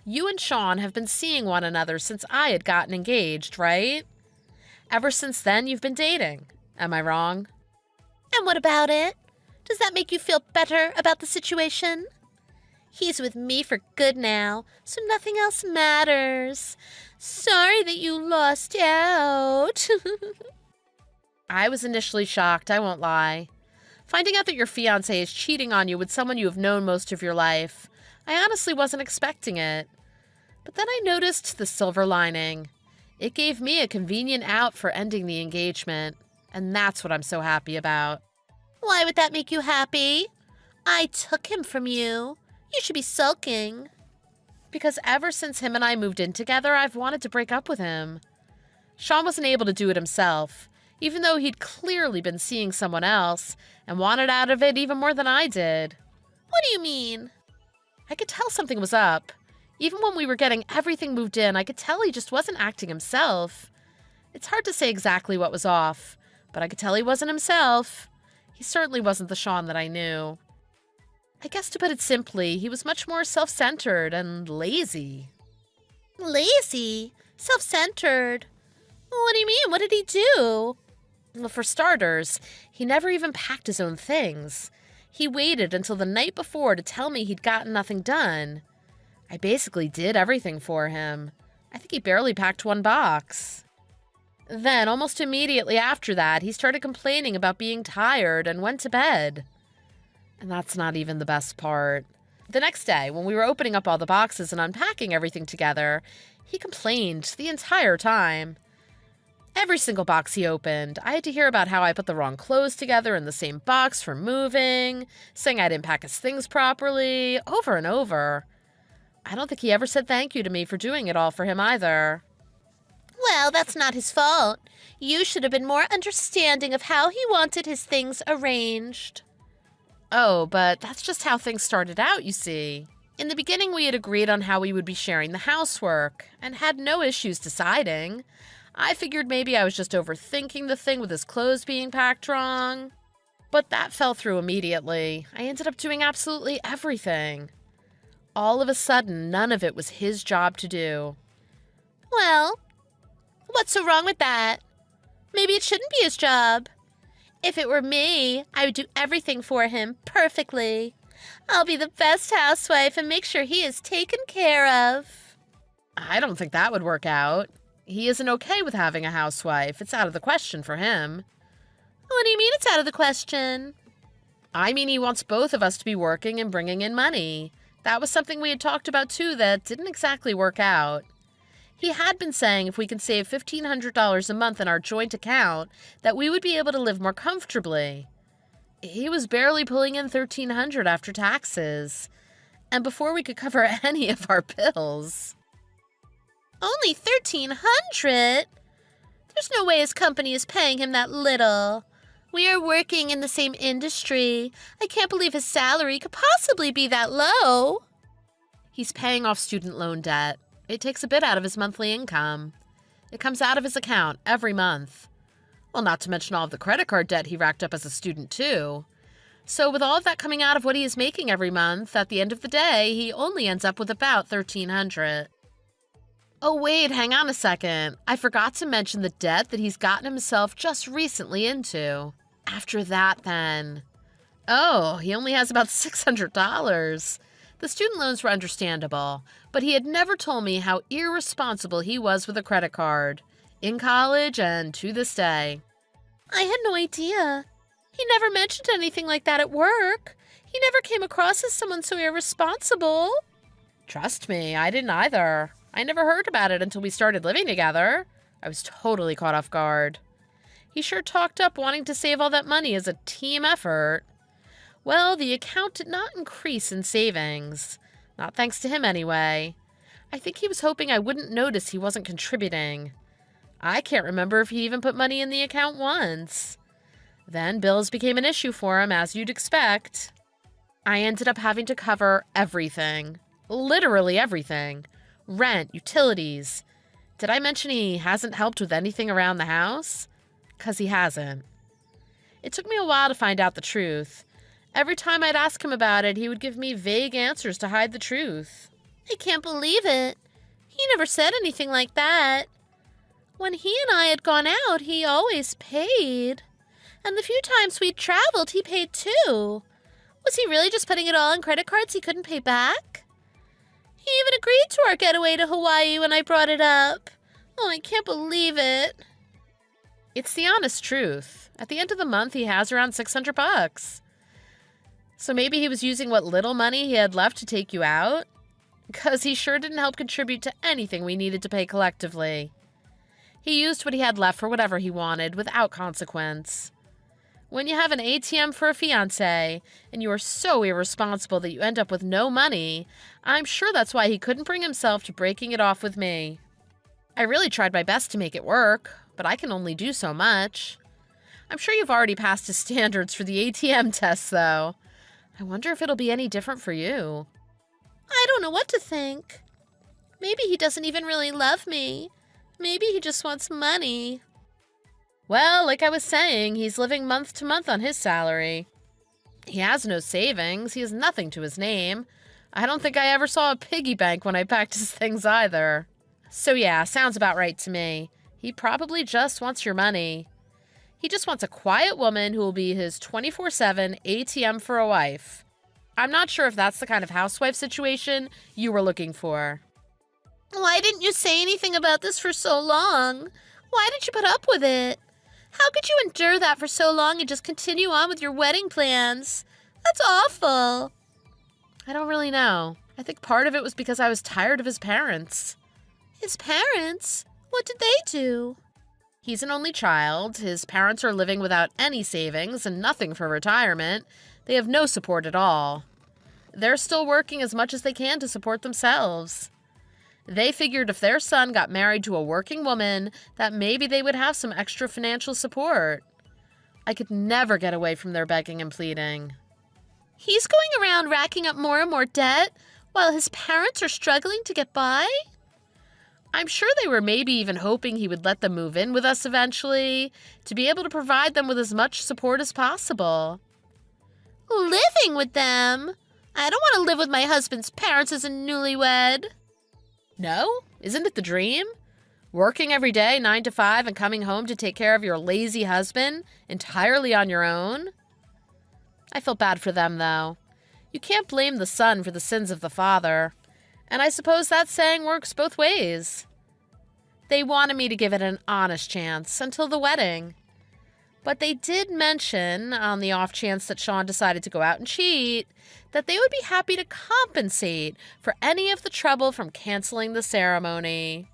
S5: You and Sean have been seeing one another since I had gotten engaged, right? Ever since then, you've been dating. Am I wrong?
S4: And what about it? Does that make you feel better about the situation? He's with me for good now, so nothing else matters. Sorry that you lost out.
S5: I was initially shocked, I won't lie. Finding out that your fiancé is cheating on you with someone you have known most of your life, I honestly wasn't expecting it. But then I noticed the silver lining. It gave me a convenient out for ending the engagement, and that's what I'm so happy about.
S4: Why would that make you happy? I took him from you. You should be sulking.
S5: Because ever since him and I moved in together, I've wanted to break up with him. Sean wasn't able to do it himself, even though he'd clearly been seeing someone else and wanted out of it even more than I did.
S4: What do you mean?
S5: I could tell something was up. Even when we were getting everything moved in, I could tell he just wasn't acting himself. It's hard to say exactly what was off, but I could tell he wasn't himself. He certainly wasn't the Sean that I knew. I guess to put it simply, he was much more self-centered and lazy.
S4: Lazy? Self-centered? What do you mean? What did he do?
S5: Well, for starters, he never even packed his own things. He waited until the night before to tell me he'd gotten nothing done. I basically did everything for him. I think he barely packed one box. Then, almost immediately after that, he started complaining about being tired and went to bed. And that's not even the best part. The next day, when we were opening up all the boxes and unpacking everything together, he complained the entire time. Every single box he opened, I had to hear about how I put the wrong clothes together in the same box for moving, saying I didn't pack his things properly, over and over. I don't think he ever said thank you to me for doing it all for him either.
S4: Well, that's not his fault. You should have been more understanding of how he wanted his things arranged.
S5: Oh, but that's just how things started out, you see. In the beginning, we had agreed on how we would be sharing the housework and had no issues deciding. I figured maybe I was just overthinking the thing with his clothes being packed wrong. But that fell through immediately. I ended up doing absolutely everything. All of a sudden, none of it was his job to do.
S4: Well, what's so wrong with that? Maybe it shouldn't be his job. If it were me, I would do everything for him perfectly. I'll be the best housewife and make sure he is taken care of.
S5: I don't think that would work out. He isn't okay with having a housewife. It's out of the question for him.
S4: What do you mean it's out of the question?
S5: I mean, he wants both of us to be working and bringing in money. That was something we had talked about too that didn't exactly work out. He had been saying if we could save $1,500 a month in our joint account, that we would be able to live more comfortably. He was barely pulling in $1,300 after taxes, and before we could cover any of our bills.
S4: Only $1,300? There's no way his company is paying him that little. We are working in the same industry. I can't believe his salary could possibly be that low.
S5: He's paying off student loan debt. It takes a bit out of his monthly income. It comes out of his account every month. Well, not to mention all of the credit card debt he racked up as a student, too. So with all of that coming out of what he is making every month, at the end of the day, he only ends up with about $1,300. Oh, wait, hang on a second. I forgot to mention the debt that he's gotten himself just recently into. After that, then. Oh, he only has about $600. The student loans were understandable, but he had never told me how irresponsible he was with a credit card. In college and to this day.
S4: I had no idea. He never mentioned anything like that at work. He never came across as someone so irresponsible.
S5: Trust me, I didn't either. I never heard about it until we started living together. I was totally caught off guard. He sure talked up wanting to save all that money as a team effort. Well, the account did not increase in savings. Not thanks to him, anyway. I think he was hoping I wouldn't notice he wasn't contributing. I can't remember if he even put money in the account once. Then bills became an issue for him, as you'd expect. I ended up having to cover everything. Literally everything. Rent, utilities. Did I mention he hasn't helped with anything around the house? 'Cause he hasn't. It took me a while to find out the truth. Every time I'd ask him about it, he would give me vague answers to hide the truth.
S4: I can't believe it. He never said anything like that. When he and I had gone out, he always paid. And the few times we'd traveled, he paid too. Was he really just putting it all on credit cards he couldn't pay back? He even agreed to our getaway to Hawaii when I brought it up. Oh, I can't believe it.
S5: It's the honest truth. At the end of the month, he has around $600. So maybe he was using what little money he had left to take you out? 'Cause he sure didn't help contribute to anything we needed to pay collectively. He used what he had left for whatever he wanted, without consequence. When you have an ATM for a fiancé, and you are so irresponsible that you end up with no money, I'm sure that's why he couldn't bring himself to breaking it off with me. I really tried my best to make it work, but I can only do so much. I'm sure you've already passed his standards for the ATM test, though. I wonder if it'll be any different for you.
S4: I don't know what to think. Maybe he doesn't even really love me. Maybe he just wants money.
S5: Well, like I was saying, he's living month to month on his salary. He has no savings. He has nothing to his name. I don't think I ever saw a piggy bank when I packed his things either. So yeah, sounds about right to me. He probably just wants your money. He just wants a quiet woman who will be his 24/7 ATM for a wife. I'm not sure if that's the kind of housewife situation you were looking for.
S4: Why didn't you say anything about this for so long? Why did you put up with it? How could you endure that for so long and just continue on with your wedding plans? That's awful.
S5: I don't really know. I think part of it was because I was tired of his parents.
S4: His parents? What did they do?
S5: He's an only child. His parents are living without any savings and nothing for retirement. They have no support at all. They're still working as much as they can to support themselves. They figured if their son got married to a working woman, that maybe they would have some extra financial support. I could never get away from their begging and pleading.
S4: He's going around racking up more and more debt. while his parents are struggling to get by?
S5: I'm sure they were maybe even hoping he would let them move in with us eventually, to be able to provide them with as much support as possible.
S4: Living with them? I don't want to live with my husband's parents as a newlywed.
S5: No? Isn't it the dream? Working every day, 9 to 5, and coming home to take care of your lazy husband entirely on your own? I felt bad for them, though. You can't blame the son for the sins of the father. And I suppose that saying works both ways. They wanted me to give it an honest chance until the wedding. But they did mention, on the off chance that Sean decided to go out and cheat, that they would be happy to compensate for any of the trouble from canceling the ceremony.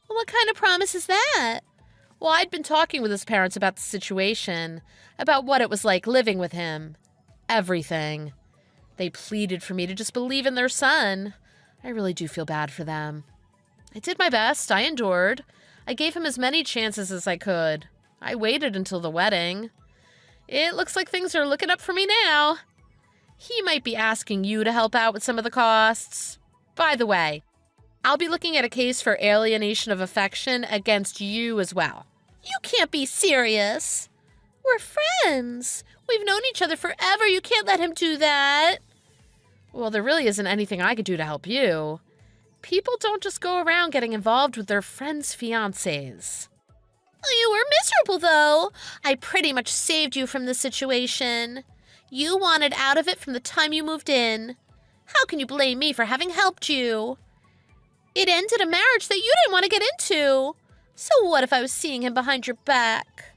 S4: Well, what kind of promise is that?
S5: Well, I'd been talking with his parents about the situation, about what it was like living with him. Everything. They pleaded for me to just believe in their son. I really do feel bad for them. I did my best. I endured. I gave him as many chances as I could. I waited until the wedding. It looks like things are looking up for me now. He might be asking you to help out with some of the costs. By the way, I'll be looking at a case for alienation of affection against you as well.
S4: You can't be serious. We're friends. We've known each other forever. You can't let him do that.
S5: Well, there really isn't anything I could do to help you. People don't just go around getting involved with their friends' fiancés.
S4: You were miserable, though. I pretty much saved you from this situation. You wanted out of it from the time you moved in. How can you blame me for having helped you? It ended a marriage that you didn't want to get into. So what if I was seeing him behind your back?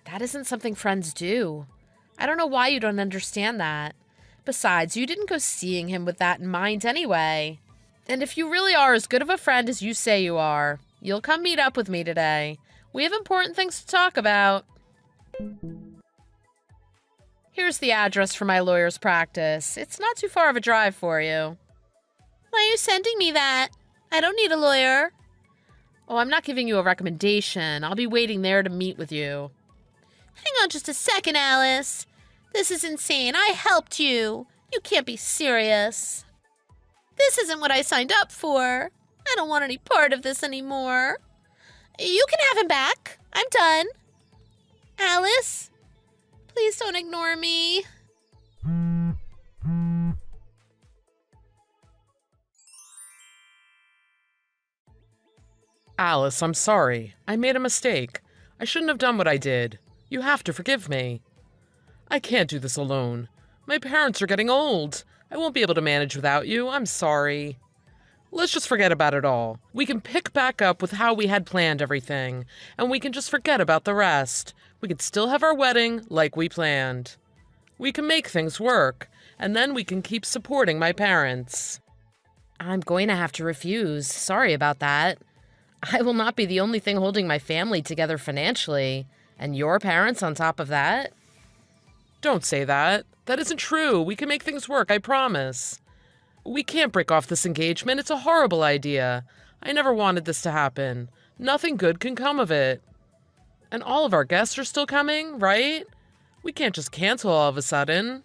S5: That isn't something friends do. I don't know why you don't understand that. Besides, you didn't go seeing him with that in mind anyway. And if you really are as good of a friend as you say you are, you'll come meet up with me today. We have important things to talk about. Here's the address for my lawyer's practice. It's not too far of a drive for you.
S4: Why are you sending me that? I don't need a lawyer.
S5: Oh, I'm not giving you a recommendation. I'll be waiting there to meet with you.
S4: Hang on just a second, Alice. This is insane. I helped you. You can't be serious. This isn't what I signed up for. I don't want any part of this anymore. You can have him back. I'm done. Alice, please don't ignore me.
S5: Alice, I'm sorry. I made a mistake. I shouldn't have done what I did. You have to forgive me. I can't do this alone. My parents are getting old. I won't be able to manage without you. I'm sorry. Let's just forget about it all. We can pick back up with how we had planned everything, and we can just forget about the rest. We can still have our wedding like we planned. We can make things work, and then we can keep supporting my parents. I'm going to have to refuse. Sorry about that. I will not be the only thing holding my family together financially, and your parents on top of that. Don't say that. That isn't true. We can make things work, I promise. We can't break off this engagement. It's a horrible idea. I never wanted this to happen. Nothing good can come of it. And all of our guests are still coming, right? We can't just cancel all of a sudden.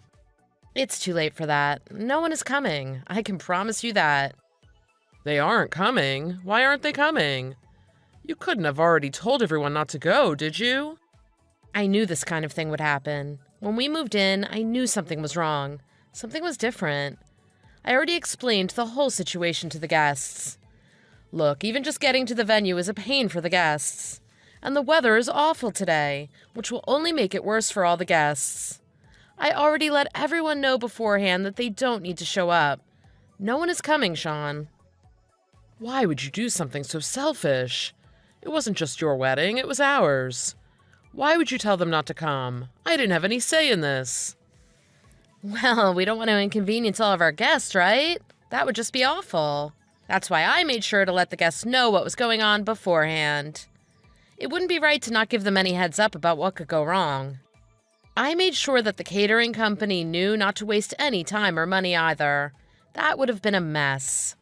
S5: It's too late for that. No one is coming. I can promise you that. They aren't coming. Why aren't they coming? You couldn't have already told everyone not to go, did you? I knew this kind of thing would happen. When we moved in, I knew something was wrong. Something was different. I already explained the whole situation to the guests. Look, even just getting to the venue is a pain for the guests. And the weather is awful today, which will only make it worse for all the guests. I already let everyone know beforehand that they don't need to show up. No one is coming, Sean. Why would you do something so selfish? It wasn't just your wedding, it was ours. Why would you tell them not to come? I didn't have any say in this. Well, we don't want to inconvenience all of our guests, right? That would just be awful. That's why I made sure to let the guests know what was going on beforehand. It wouldn't be right to not give them any heads up about what could go wrong. I made sure that the catering company knew not to waste any time or money either. That would have been a mess.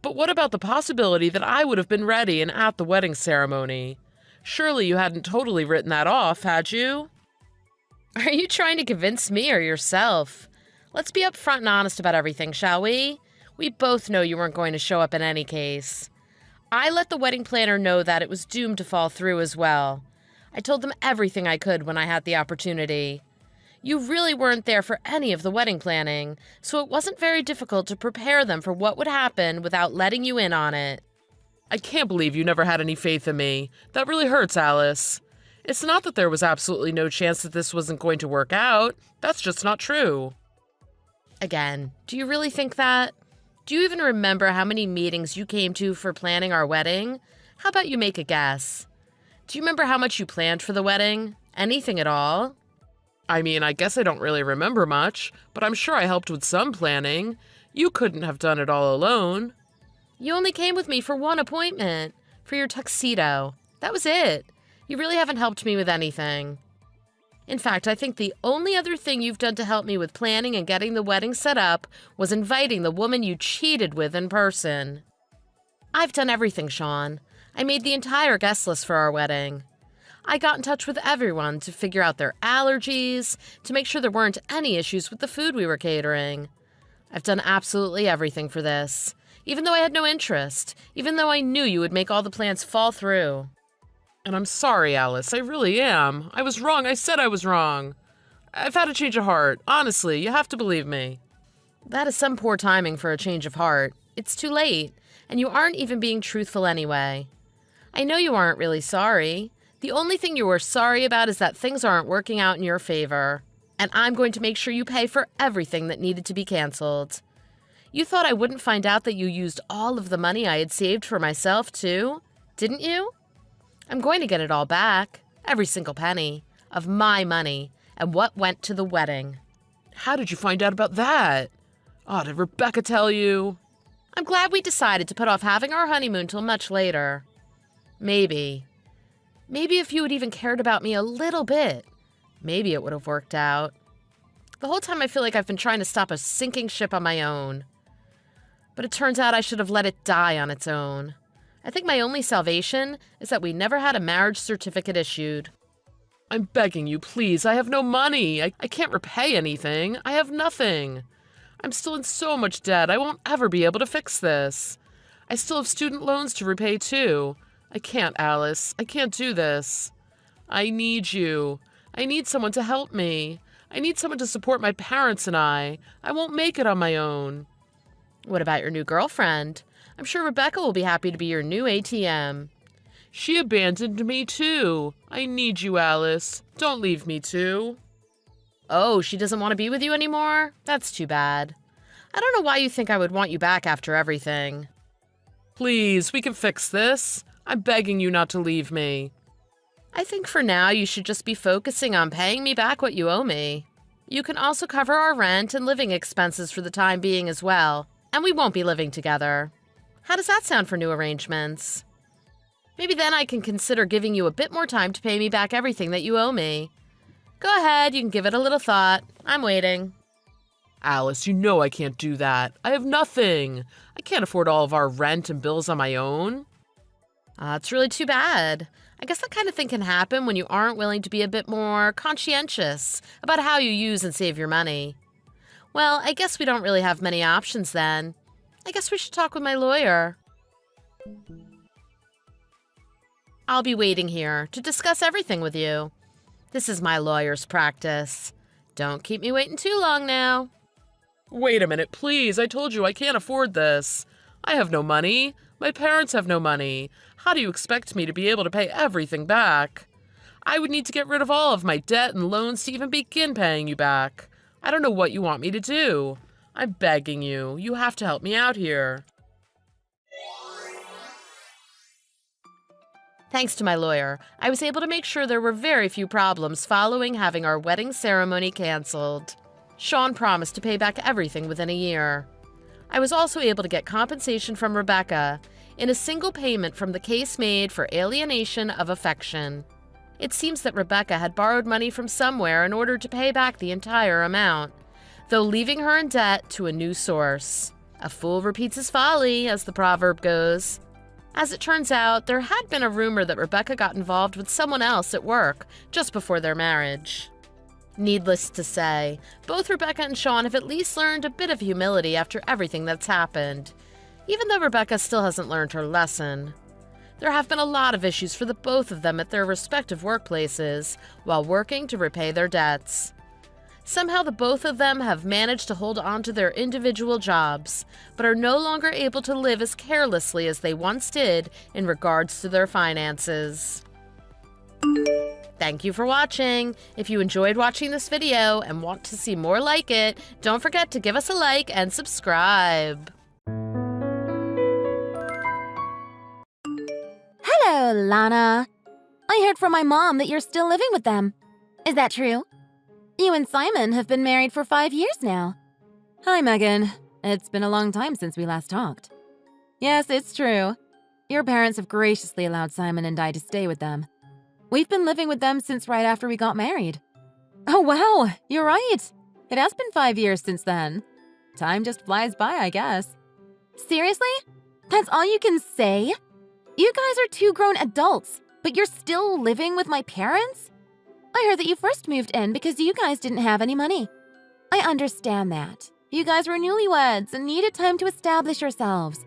S5: But what about the possibility that I would have been ready and at the wedding ceremony? Surely you hadn't totally written that off, had you? Are you trying to convince me or yourself? Let's be upfront and honest about everything, shall we? We both know you weren't going to show up in any case. I let the wedding planner know that it was doomed to fall through as well. I told them everything I could when I had the opportunity. You really weren't there for any of the wedding planning, so it wasn't very difficult to prepare them for what would happen without letting you in on it. I can't believe you never had any faith in me. That really hurts, Alice. It's not that there was absolutely no chance that this wasn't going to work out. That's just not true. Again, do you really think that? Do you even remember how many meetings you came to for planning our wedding? How about you make a guess? Do you remember how much you planned for the wedding? Anything at all? I mean, I guess I don't really remember much, but I'm sure I helped with some planning. You couldn't have done it all alone. You only came with me for one appointment, for your tuxedo. That was it. You really haven't helped me with anything. In fact, I think the only other thing you've done to help me with planning and getting the wedding set up was inviting the woman you cheated with in person. I've done everything, Sean. I made the entire guest list for our wedding. I got in touch with everyone to figure out their allergies, to make sure there weren't any issues with the food we were catering. I've done absolutely everything for this, even though I had no interest, even though I knew you would make all the plans fall through. And I'm sorry, Alice, I really am. I was wrong, I said I was wrong. I've had a change of heart, honestly, you have to believe me. That is some poor timing for a change of heart. It's too late, and you aren't even being truthful anyway. I know you aren't really sorry. The only thing you were sorry about is that things aren't working out in your favor. And I'm going to make sure you pay for everything that needed to be canceled. You thought I wouldn't find out that you used all of the money I had saved for myself, too? Didn't you? I'm going to get it all back. Every single penny. Of my money. And what went to the wedding. How did you find out about that? Oh, did Rebecca tell you? I'm glad we decided to put off having our honeymoon till much later. Maybe if you had even cared about me a little bit, maybe it would have worked out. The whole time I feel like I've been trying to stop a sinking ship on my own. But it turns out I should have let it die on its own. I think my only salvation is that we never had a marriage certificate issued. I'm begging you, please. I have no money. I can't repay anything. I have nothing. I'm still in so much debt. I won't ever be able to fix this. I still have student loans to repay, too. I can't, Alice. I can't do this. I need you. I need someone to help me. I need someone to support my parents and I. I won't make it on my own. What about your new girlfriend? I'm sure Rebecca will be happy to be your new ATM. She abandoned me, too. I need you, Alice. Don't leave me, too. Oh, she doesn't want to be with you anymore? That's too bad. I don't know why you think I would want you back after everything. Please, we can fix this. I'm begging you not to leave me. I think for now you should just be focusing on paying me back what you owe me. You can also cover our rent and living expenses for the time being as well, and we won't be living together. How does that sound for new arrangements? Maybe then I can consider giving you a bit more time to pay me back everything that you owe me. Go ahead, you can give it a little thought. I'm waiting. Alice, you know I can't do that. I have nothing. I can't afford all of our rent and bills on my own. It's really too bad. I guess that kind of thing can happen when you aren't willing to be a bit more conscientious about how you use and save your money. Well, I guess we don't really have many options then. I guess we should talk with my lawyer. I'll be waiting here to discuss everything with you. This is my lawyer's practice. Don't keep me waiting too long now. Wait a minute, please. I told you I can't afford this. I have no money. My parents have no money. How do you expect me to be able to pay everything back? I would need to get rid of all of my debt and loans to even begin paying you back. I don't know what you want me to do. I'm begging you. You have to help me out here. Thanks to my lawyer, I was able to make sure there were very few problems following having our wedding ceremony canceled. Sean promised to pay back everything within a year. I was also able to get compensation from Rebecca in a single payment from the case made for alienation of affection. It seems that Rebecca had borrowed money from somewhere in order to pay back the entire amount, though leaving her in debt to a new source. A fool repeats his folly, as the proverb goes. As it turns out, there had been a rumor that Rebecca got involved with someone else at work just before their marriage. Needless to say, both Rebecca and Sean have at least learned a bit of humility after everything that's happened, even though Rebecca still hasn't learned her lesson. There have been a lot of issues for the both of them at their respective workplaces while working to repay their debts. Somehow the both of them have managed to hold on to their individual jobs, but are no longer able to live as carelessly as they once did in regards to their finances. Thank you for watching. If you enjoyed watching this video and want to see more like it, don't forget to give us a like and subscribe.
S6: Hello, Lana. I heard from my mom that you're still living with them. Is that true? You and Simon have been married for 5 years now. Hi, Megan. It's been a long time since we last talked. Yes, it's true. Your parents have graciously allowed Simon and I to stay with them. We've been living with them since right after we got married. Oh, wow, you're right. It has been 5 years since then. Time just flies by, I guess. Seriously? That's all you can say? You guys are 2 grown adults, but you're still living with my parents? I heard that you first moved in because you guys didn't have any money. I understand that. You guys were newlyweds and needed time to establish yourselves.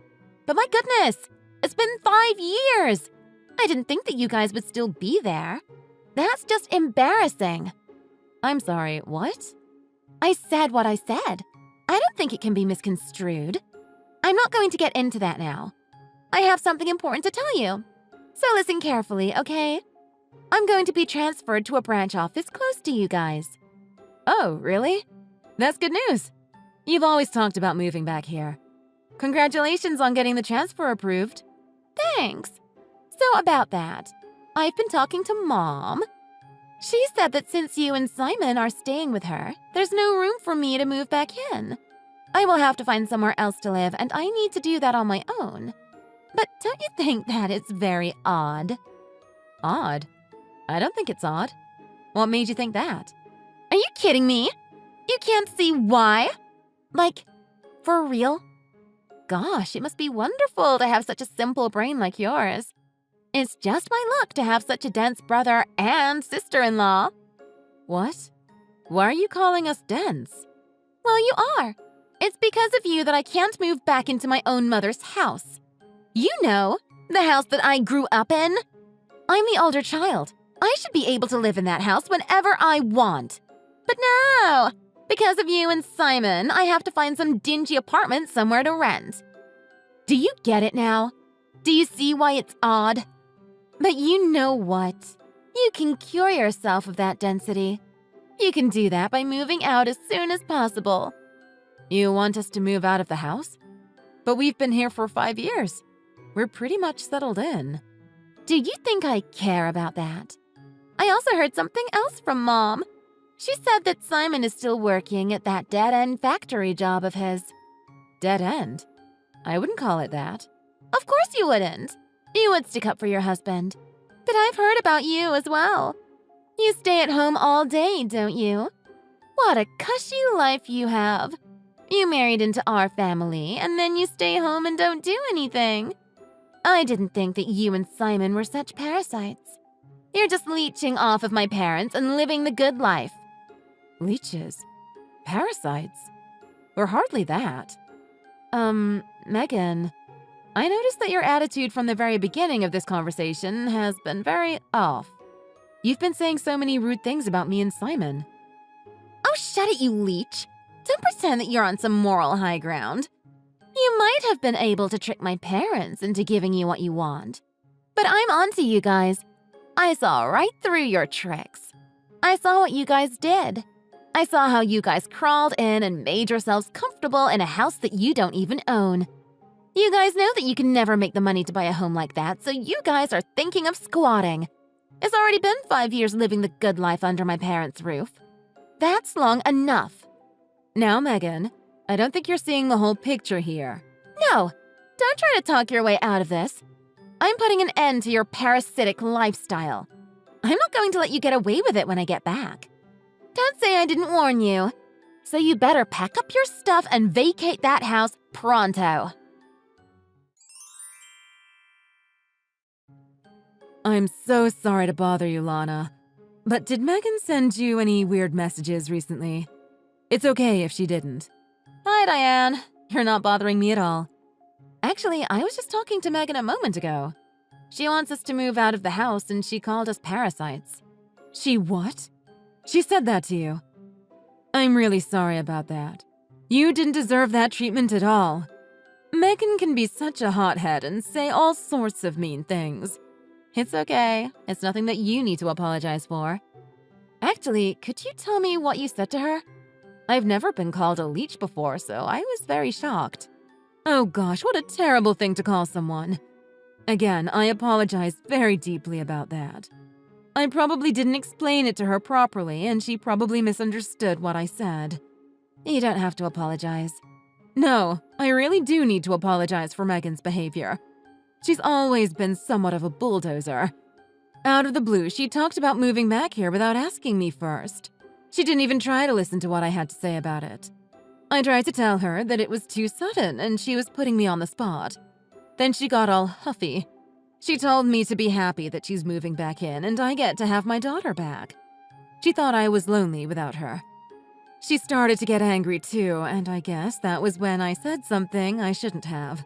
S6: But my goodness, it's been 5 years! I didn't think that you guys would still be there. That's just embarrassing. I'm sorry, what? I said what I said. I don't think it can be misconstrued. I'm not going to get into that now. I have something important to tell you. So listen carefully, okay? I'm going to be transferred to a branch office close to you guys. Oh, really? That's good news. You've always talked about moving back here. Congratulations on getting the transfer approved. Thanks. So about that, I've been talking to Mom. She said that since you and Simon are staying with her, there's no room for me to move back in. I will have to find somewhere else to live, and I need to do that on my own. But don't you think that it's very odd? Odd? I don't think it's odd. What made you think that? Are you kidding me? You can't see why? Like, for real? Gosh, it must be wonderful to have such a simple brain like yours. It's just my luck to have such a dense brother and sister-in-law. What? Why are you calling us dense? Well, you are. It's because of you that I can't move back into my own mother's house. You know, the house that I grew up in. I'm the older child. I should be able to live in that house whenever I want. But no, because of you and Simon, I have to find some dingy apartment somewhere to rent. Do you get it now? Do you see why it's odd? But you know what? You can cure yourself of that density. You can do that by moving out as soon as possible. You want us to move out of the house? But we've been here for 5 years. We're pretty much settled in. Do you think I care about that? I also heard something else from Mom. She said that Simon is still working at that dead-end factory job of his. Dead end? I wouldn't call it that. Of course you wouldn't. You would stick up for your husband. But I've heard about you as well. You stay at home all day, don't you? What a cushy life you have. You married into our family, and then you stay home and don't do anything. I didn't think that you and Simon were such parasites. You're just leeching off of my parents and living the good life. Leeches? Parasites? We're hardly that. Megan, I noticed that your attitude from the very beginning of this conversation has been very off. You've been saying so many rude things about me and Simon. Oh, shut it, you leech. Don't pretend that you're on some moral high ground. You might have been able to trick my parents into giving you what you want. But I'm onto you guys. I saw right through your tricks. I saw what you guys did. I saw how you guys crawled in and made yourselves comfortable in a house that you don't even own. You guys know that you can never make the money to buy a home like that, so you guys are thinking of squatting. It's already been 5 years living the good life under my parents' roof. That's long enough. Now, Megan, I don't think you're seeing the whole picture here. No, don't try to talk your way out of this. I'm putting an end to your parasitic lifestyle. I'm not going to let you get away with it when I get back. Don't say I didn't warn you. So you better pack up your stuff and vacate that house pronto. I'm so sorry to bother you, Lana. But did Megan send you any weird messages recently? It's okay if she didn't. Hi, Diane. You're not bothering me at all. Actually, I was just talking to Megan a moment ago. She wants us to move out of the house and she called us parasites. She what? She said that to you? I'm really sorry about that. You didn't deserve that treatment at all. Megan can be such a hothead and say all sorts of mean things. It's okay. It's nothing that you need to apologize for. Actually, could you tell me what you said to her? I've never been called a leech before, so I was very shocked. Oh gosh, what a terrible thing to call someone. Again, I apologize very deeply about that. I probably didn't explain it to her properly, and she probably misunderstood what I said. You don't have to apologize. No, I really do need to apologize for Megan's behavior. She's always been somewhat of a bulldozer. Out of the blue, she talked about moving back here without asking me first. She didn't even try to listen to what I had to say about it. I tried to tell her that it was too sudden and she was putting me on the spot. Then she got all huffy. She told me to be happy that she's moving back in and I get to have my daughter back. She thought I was lonely without her. She started to get angry too, and I guess that was when I said something I shouldn't have.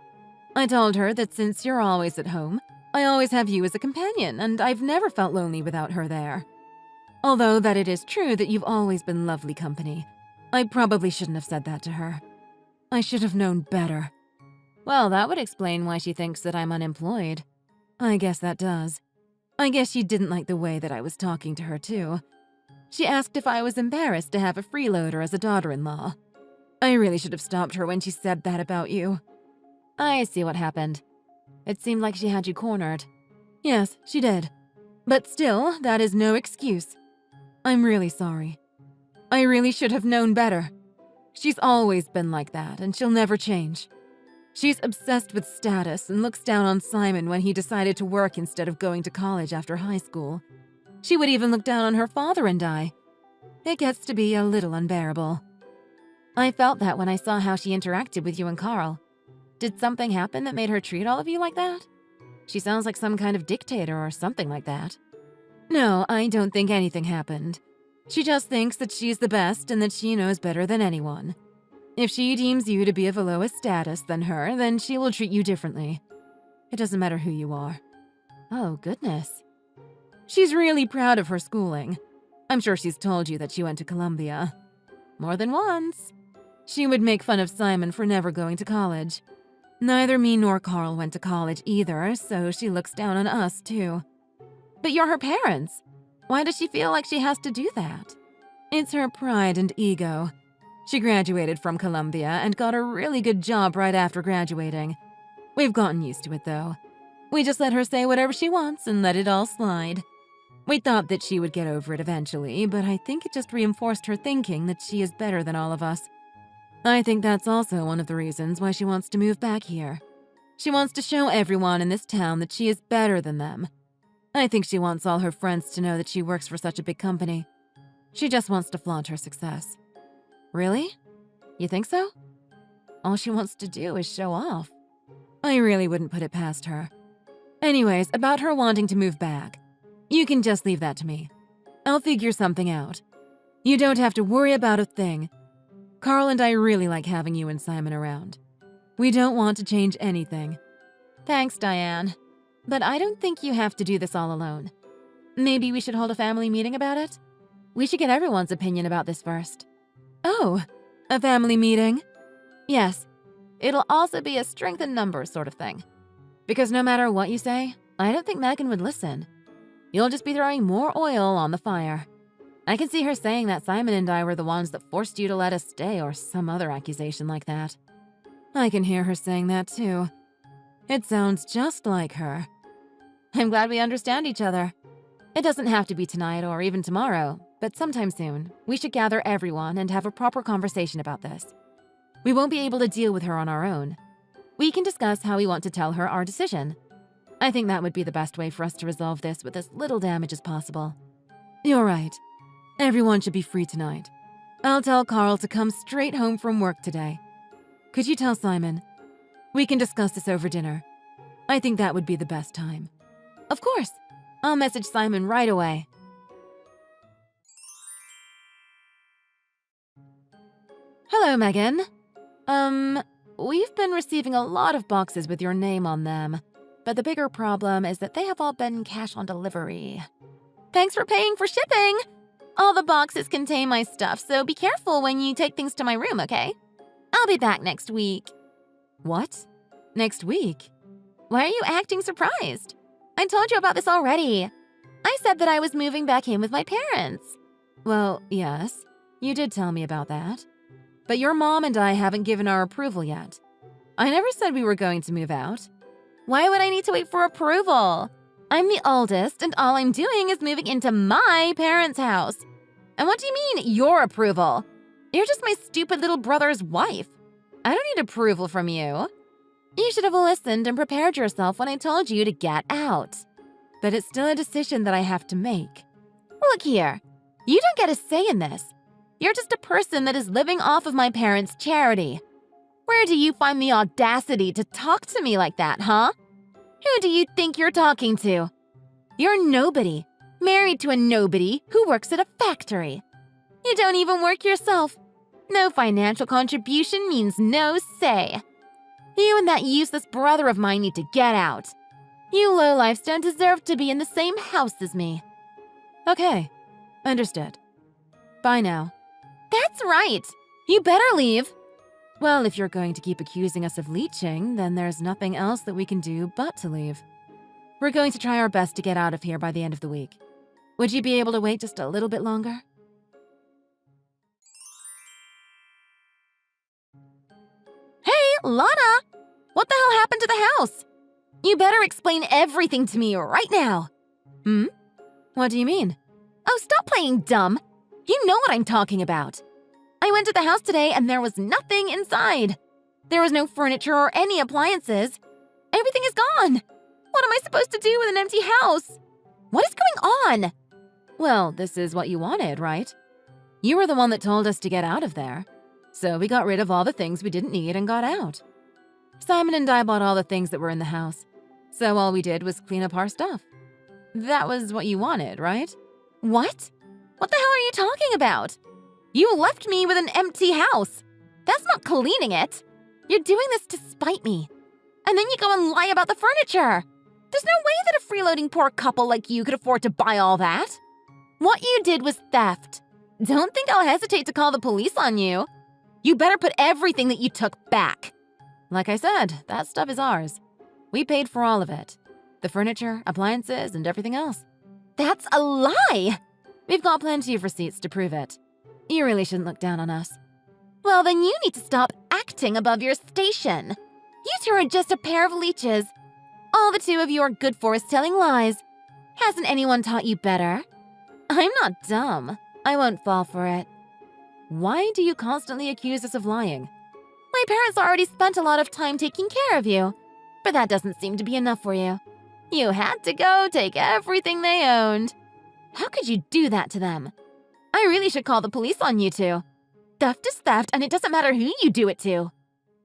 S6: I told her that since you're always at home, I always have you as a companion, and I've never felt lonely without her there. Although that it is true that you've always been lovely company, I probably shouldn't have said that to her. I should have known better. Well, that would explain why she thinks that I'm unemployed. I guess that does. I guess she didn't like the way that I was talking to her, too. She asked if I was embarrassed to have a freeloader as a daughter-in-law. I really should have stopped her when she said that about you. I see what happened. It seemed like she had you cornered. Yes, she did. But still, that is no excuse. I'm really sorry. I really should have known better. She's always been like that, and she'll never change. She's obsessed with status and looks down on Simon when he decided to work instead of going to college after high school. She would even look down on her father and I. It gets to be a little unbearable. I felt that when I saw how she interacted with you and Carl. Did something happen that made her treat all of you like that? She sounds like some kind of dictator or something like that. No, I don't think anything happened. She just thinks that she's the best and that she knows better than anyone. If she deems you to be of a lower status than her, then she will treat you differently. It doesn't matter who you are. Oh, goodness. She's really proud of her schooling. I'm sure she's told you that she went to Columbia. More than once. She would make fun of Simon for never going to college. Neither me nor Carl went to college either, so she looks down on us, too. But you're her parents. Why does she feel like she has to do that? It's her pride and ego. She graduated from Columbia and got a really good job right after graduating. We've gotten used to it, though. We just let her say whatever she wants and let it all slide. We thought that she would get over it eventually, but I think it just reinforced her thinking that she is better than all of us. I think that's also one of the reasons why she wants to move back here. She wants to show everyone in this town that she is better than them. I think she wants all her friends to know that she works for such a big company. She just wants to flaunt her success. Really? You think so? All she wants to do is show off. I really wouldn't put it past her. Anyways, about her wanting to move back. You can just leave that to me. I'll figure something out. You don't have to worry about a thing. Carl and I really like having you and Simon around. We don't want to change anything. Thanks, Diane. But I don't think you have to do this all alone. Maybe we should hold a family meeting about it? We should get everyone's opinion about this first. Oh, a family meeting? Yes. It'll also be a strength in numbers sort of thing. Because no matter what you say, I don't think Megan would listen. You'll just be throwing more oil on the fire. I can see her saying that Simon and I were the ones that forced you to let us stay or some other accusation like that. I can hear her saying that too. It sounds just like her. I'm glad we understand each other. It doesn't have to be tonight or even tomorrow, but sometime soon, we should gather everyone and have a proper conversation about this. We won't be able to deal with her on our own. We can discuss how we want to tell her our decision. I think that would be the best way for us to resolve this with as little damage as possible. You're right. Everyone should be free tonight. I'll tell Carl to come straight home from work today. Could you tell Simon? We can discuss this over dinner. I think that would be the best time. Of course. I'll message Simon right away. Hello, Megan. We've been receiving a lot of boxes with your name on them, but the bigger problem is that they have all been cash on delivery. Thanks for paying for shipping! All the boxes contain my stuff, so be careful when you take things to my room, okay? I'll be back next week. What? Next week? Why are you acting surprised? I told you about this already. I said that I was moving back in with my parents. Well, yes, you did tell me about that. But your mom and I haven't given our approval yet. I never said we were going to move out. Why would I need to wait for approval? I'm the oldest, and all I'm doing is moving into my parents' house. And what do you mean, your approval? You're just my stupid little brother's wife. I don't need approval from you. You should have listened and prepared yourself when I told you to get out. But it's still a decision that I have to make. Look here, you don't get a say in this. You're just a person that is living off of my parents' charity. Where do you find the audacity to talk to me like that, huh? Who do you think you're talking to? You're nobody, married to a nobody who works at a factory. You don't even work yourself. No financial contribution means no say. You and that useless brother of mine need to get out. You lowlifes don't deserve to be in the same house as me. Okay, understood. Bye now. That's right. You better leave. Well, if you're going to keep accusing us of leeching, then there's nothing else that we can do but to leave. We're going to try our best to get out of here by the end of the week. Would you be able to wait just a little bit longer? Hey, Lana! What the hell happened to the house? You better explain everything to me right now. What do you mean? Oh, stop playing dumb. You know what I'm talking about. I went to the house today and there was nothing inside. There was no furniture or any appliances. Everything is gone. What am I supposed to do with an empty house? What is going on? Well, this is what you wanted, right? You were the one that told us to get out of there. So we got rid of all the things we didn't need and got out. Simon and I bought all the things that were in the house. So all we did was clean up our stuff. That was what you wanted, right? What? What the hell are you talking about? You left me with an empty house. That's not cleaning it. You're doing this to spite me. And then you go and lie about the furniture. There's no way that a freeloading poor couple like you could afford to buy all that. What you did was theft. Don't think I'll hesitate to call the police on you. You better put everything that you took back. Like I said, that stuff is ours. We paid for all of it. The furniture, appliances, and everything else. That's a lie! We've got plenty of receipts to prove it. You really shouldn't look down on us. Well, then you need to stop acting above your station. You two are just a pair of leeches. All the two of you are good for is telling lies. Hasn't anyone taught you better? I'm not dumb. I won't fall for it. Why do you constantly accuse us of lying? My parents already spent a lot of time taking care of you, but that doesn't seem to be enough for you. You had to go take everything they owned. How could you do that to them? I really should call the police on you two. Theft is theft, and it doesn't matter who you do it to.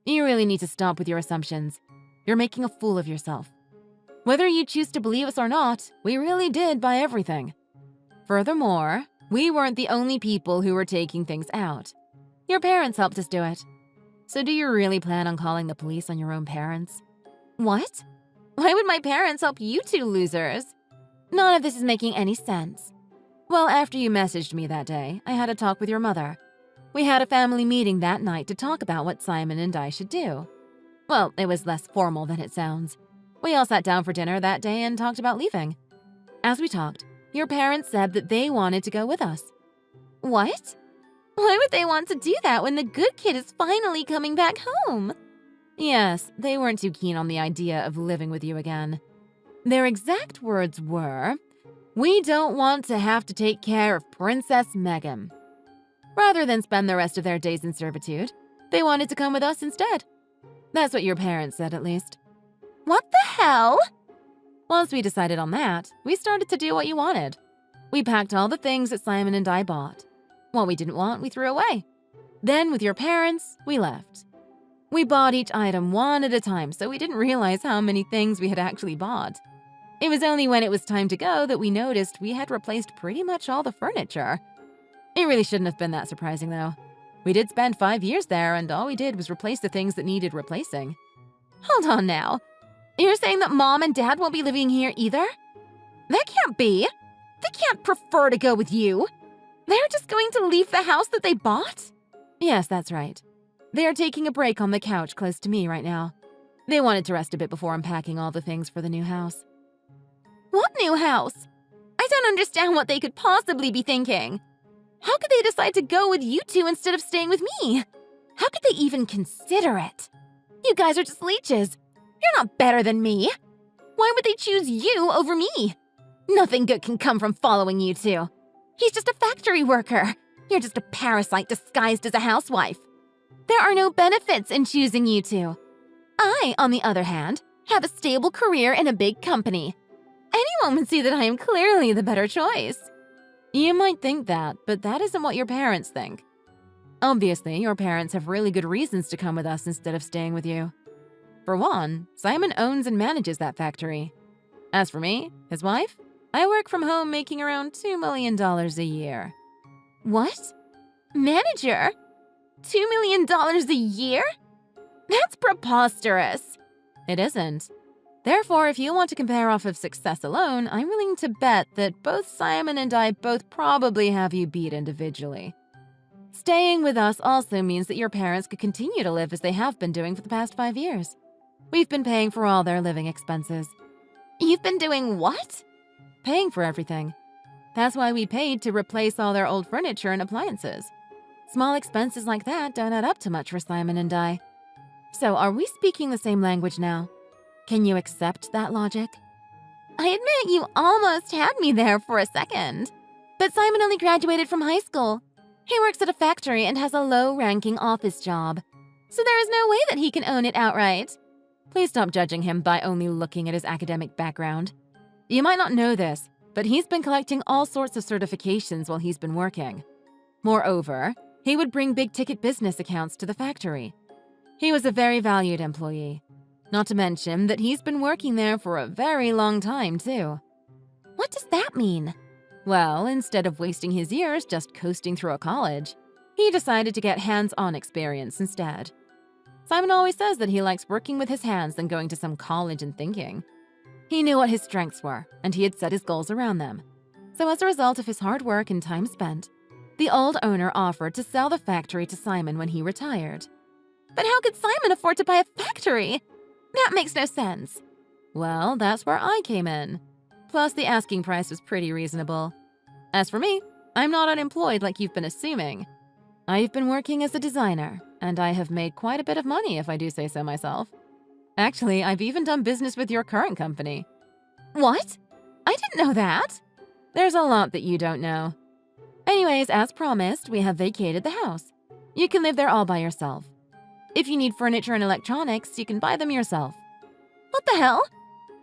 S6: You really need to stop with your assumptions. You're making a fool of yourself. Whether you choose to believe us or not, we really did buy everything. Furthermore, we weren't the only people who were taking things out. Your parents helped us do it. So do you really plan on calling the police on your own parents? What? Why would my parents help you two losers? None of this is making any sense. Well, after you messaged me that day, I had a talk with your mother. We had a family meeting that night to talk about what Simon and I should do. Well, it was less formal than it sounds. We all sat down for dinner that day and talked about leaving. As we talked, your parents said that they wanted to go with us. What? Why would they want to do that when the good kid is finally coming back home? Yes, they weren't too keen on the idea of living with you again. Their exact words were, "We don't want to have to take care of Princess Megan." Rather than spend the rest of their days in servitude, they wanted to come with us instead. That's what your parents said, at least. What the hell? Once we decided on that, we started to do what you wanted. We packed all the things that Simon and I bought. What we didn't want, we threw away. Then, with your parents, we left. We bought each item one at a time, so we didn't realize how many things we had actually bought. It was only when it was time to go that we noticed we had replaced pretty much all the furniture. It really shouldn't have been that surprising, though. We did spend 5 years there, and all we did was replace the things that needed replacing. Hold on now. You're saying that Mom and Dad won't be living here either? That can't be. They can't prefer to go with you. They're just going to leave the house that they bought? Yes, that's right. They are taking a break on the couch close to me right now. They wanted to rest a bit before unpacking all the things for the new house. What new house? I don't understand what they could possibly be thinking. How could they decide to go with you two instead of staying with me? How could they even consider it? You guys are just leeches. You're not better than me. Why would they choose you over me? Nothing good can come from following you two. He's just a factory worker. You're just a parasite disguised as a housewife. There are no benefits in choosing you two. I, on the other hand, have a stable career in a big company. Anyone would see that I am clearly the better choice. You might think that, but that isn't what your parents think. Obviously, your parents have really good reasons to come with us instead of staying with you. For one, Simon owns and manages that factory. As for me, his wife, I work from home making around $2 million a year. What? Manager? $2 million a year? That's preposterous. It isn't. Therefore, if you want to compare off of success alone, I'm willing to bet that both Simon and I both probably have you beat individually. Staying with us also means that your parents could continue to live as they have been doing for the past 5 years. We've been paying for all their living expenses. You've been doing what? Paying for everything. That's why we paid to replace all their old furniture and appliances. Small expenses like that don't add up to much for Simon and I. So are we speaking the same language now? Can you accept that logic? I admit you almost had me there for a second. But Simon only graduated from high school. He works at a factory and has a low-ranking office job. So there is no way that he can own it outright. Please stop judging him by only looking at his academic background. You might not know this, but he's been collecting all sorts of certifications while he's been working. Moreover, he would bring big-ticket business accounts to the factory. He was a very valued employee. Not to mention that he's been working there for a very long time, too. What does that mean? Well, instead of wasting his years just coasting through a college, he decided to get hands-on experience instead. Simon always says that he likes working with his hands than going to some college and thinking. He knew what his strengths were, and he had set his goals around them. So as a result of his hard work and time spent, the old owner offered to sell the factory to Simon when he retired. But how could Simon afford to buy a factory? That makes no sense. Well, that's where I came in. Plus, the asking price was pretty reasonable. As for me, I'm not unemployed like you've been assuming. I've been working as a designer, and I have made quite a bit of money if I do say so myself. Actually, I've even done business with your current company. What? I didn't know that. There's a lot that you don't know. Anyways, as promised, we have vacated the house. You can live there all by yourself. If you need furniture and electronics, you can buy them yourself. What the hell?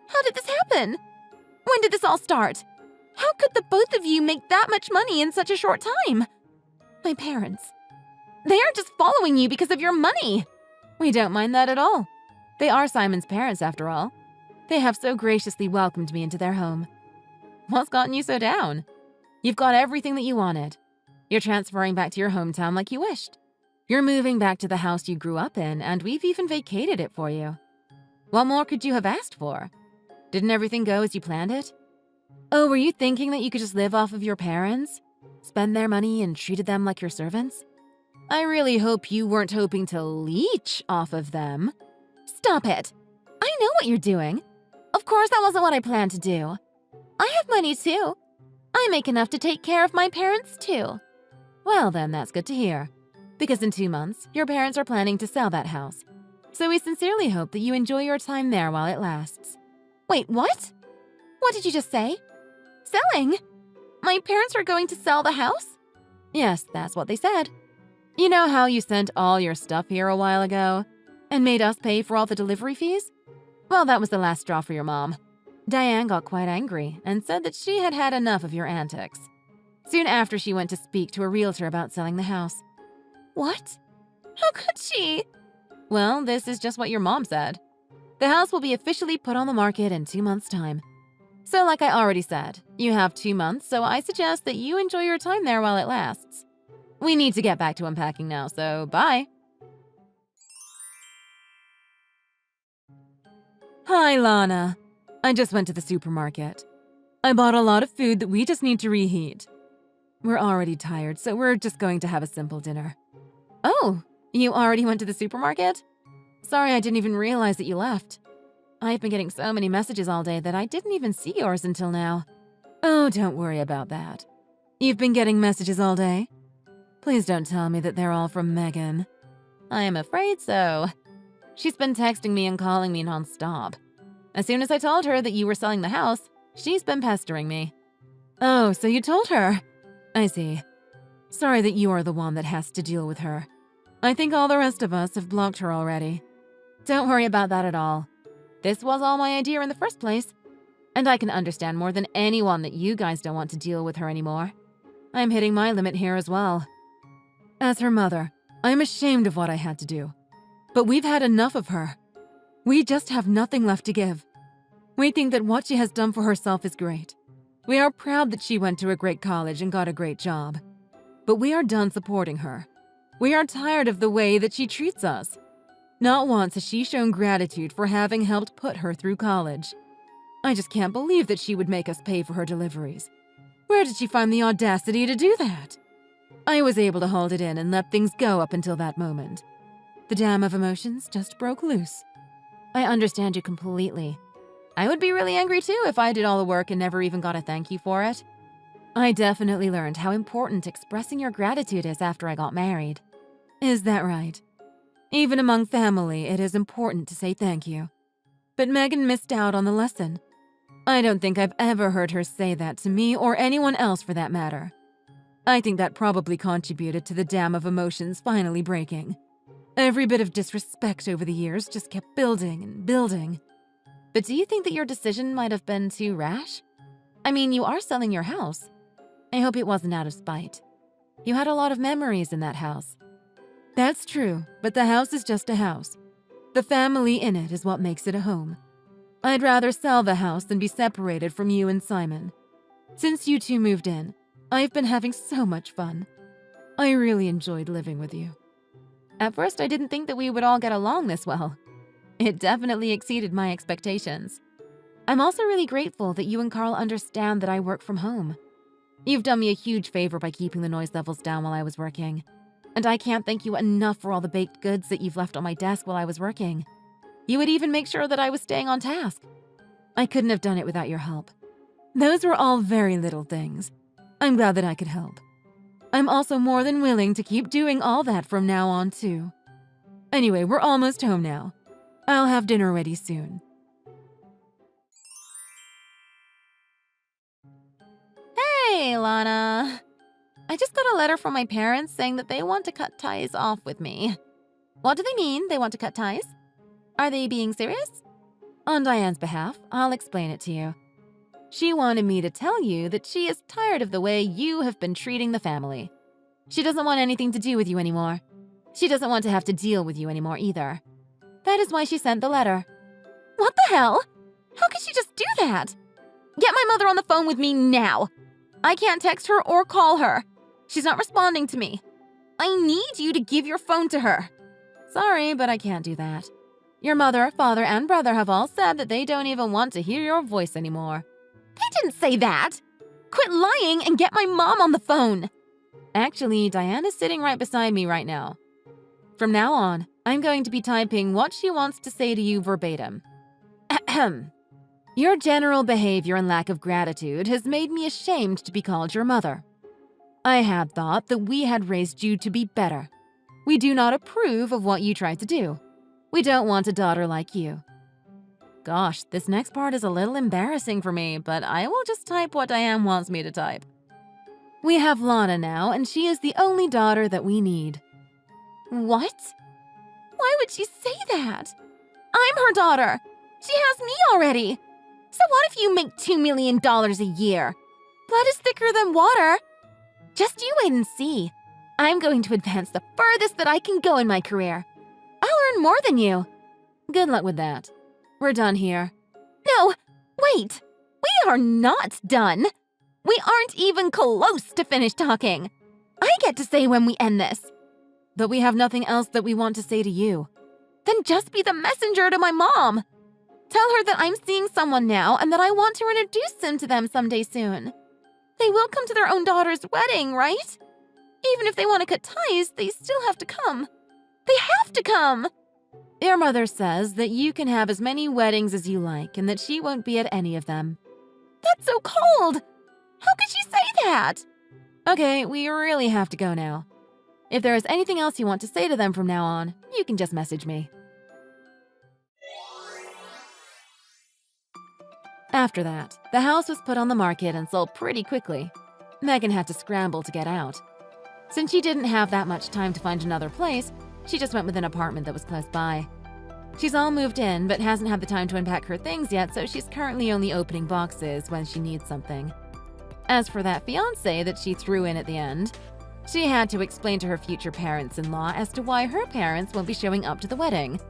S6: How did this happen? When did this all start? How could the both of you make that much money in such a short time? My parents. They aren't just following you because of your money. We don't mind that at all. They are Simon's parents, after all. They have so graciously welcomed me into their home. What's gotten you so down? You've got everything that you wanted. You're transferring back to your hometown like you wished. You're moving back to the house you grew up in, and we've even vacated it for you. What more could you have asked for? Didn't everything go as you planned it? Oh, were you thinking that you could just live off of your parents? Spend their money and treated them like your servants? I really hope you weren't hoping to leech off of them. Stop it! I know what you're doing. Of course that wasn't what I planned to do. I have money too. I make enough to take care of my parents too. Well then, that's good to hear. Because in 2 months, your parents are planning to sell that house. So we sincerely hope that you enjoy your time there while it lasts. Wait, what? What did you just say? Selling? My parents are going to sell the house? Yes, that's what they said. You know how you sent all your stuff here a while ago and made us pay for all the delivery fees? Well, that was the last straw for your mom. Diane got quite angry and said that she had had enough of your antics. Soon after, she went to speak to a realtor about selling the house. What? How could she? Well, this is just what your mom said. The house will be officially put on the market in 2 months' time. So like I already said, you have 2 months, so I suggest that you enjoy your time there while it lasts. We need to get back to unpacking now, so bye. Hi, Lana. I just went to the supermarket. I bought a lot of food that we just need to reheat. We're already tired, so we're just going to have a simple dinner. Oh, you already went to the supermarket? Sorry, I didn't even realize that you left. I've been getting so many messages all day that I didn't even see yours until now. Oh, don't worry about that. You've been getting messages all day? Please don't tell me that they're all from Megan. I am afraid so. She's been texting me and calling me nonstop. As soon as I told her that you were selling the house, she's been pestering me. Oh, so you told her? I see. Sorry that you are the one that has to deal with her. I think all the rest of us have blocked her already. Don't worry about that at all. This was all my idea in the first place. And I can understand more than anyone that you guys don't want to deal with her anymore. I'm hitting my limit here as well. As her mother, I'm ashamed of what I had to do. But we've had enough of her. We just have nothing left to give. We think that what she has done for herself is great. We are proud that she went to a great college and got a great job. But we are done supporting her. We are tired of the way that she treats us. Not once has she shown gratitude for having helped put her through college. I just can't believe that she would make us pay for her deliveries. Where did she find the audacity to do that? I was able to hold it in and let things go up until that moment. The dam of emotions just broke loose. I understand you completely. I would be really angry too if I did all the work and never even got a thank you for it. I definitely learned how important expressing your gratitude is after I got married. Is that right? Even among family, it is important to say thank you. But Megan missed out on the lesson. I don't think I've ever heard her say that to me or anyone else for that matter. I think that probably contributed to the dam of emotions finally breaking. Every bit of disrespect over the years just kept building and building. But do you think that your decision might have been too rash? I mean, you are selling your house. I hope it wasn't out of spite. You had a lot of memories in that house. That's true, but the house is just a house. The family in it is what makes it a home. I'd rather sell the house than be separated from you and Simon. Since you two moved in, I've been having so much fun. I really enjoyed living with you. At first, I didn't think that we would all get along this well. It definitely exceeded my expectations. I'm also really grateful that you and Carl understand that I work from home. You've done me a huge favor by keeping the noise levels down while I was working. And I can't thank you enough for all the baked goods that you've left on my desk while I was working. You would even make sure that I was staying on task. I couldn't have done it without your help. Those were all very little things. I'm glad that I could help. I'm also more than willing to keep doing all that from now on, too. Anyway, we're almost home now. I'll have dinner ready soon. Hey, Lana. I just got a letter from my parents saying that they want to cut ties off with me. What do they mean, they want to cut ties? Are they being serious? On Diane's behalf, I'll explain it to you. She wanted me to tell you that she is tired of the way you have been treating the family. She doesn't want anything to do with you anymore. She doesn't want to have to deal with you anymore either. That is why she sent the letter. What the hell? How could she just do that? Get my mother on the phone with me now. I can't text her or call her. She's not responding to me. I need you to give your phone to her. Sorry, but I can't do that. Your mother, father, and brother have all said that they don't even want to hear your voice anymore. They didn't say that. Quit lying and get my mom on the phone. Actually, Diane is sitting right beside me right now. From now on, I'm going to be typing what she wants to say to you verbatim. Ahem. Your general behavior and lack of gratitude has made me ashamed to be called your mother. I had thought that we had raised you to be better. We do not approve of what you tried to do. We don't want a daughter like you. Gosh, this next part is a little embarrassing for me, but I will just type what Diane wants me to type. We have Lana now, and she is the only daughter that we need. What? Why would she say that? I'm her daughter. She has me already. So what if you make $2 million a year? Blood is thicker than water. Just you wait and see. I'm going to advance the furthest that I can go in my career. I'll earn more than you. Good luck with that. We're done here. No, wait. We are not done. We aren't even close to finish talking. I get to say when we end this. But we have nothing else that we want to say to you. Then just be the messenger to my mom. Tell her that I'm seeing someone now and that I want to introduce him to them someday soon. They will come to their own daughter's wedding, right? Even if they want to cut ties, they still have to come. They have to come! Your mother says that you can have as many weddings as you like and that she won't be at any of them. That's so cold! How could she say that? Okay, we really have to go now. If there is anything else you want to say to them from now on, you can just message me. After that, the house was put on the market and sold pretty quickly. Megan had to scramble to get out. Since she didn't have that much time to find another place, she just went with an apartment that was close by. She's all moved in, but hasn't had the time to unpack her things yet, so she's currently only opening boxes when she needs something. As for that fiancé that she threw in at the end, she had to explain to her future parents-in-law as to why her parents won't be showing up to the wedding.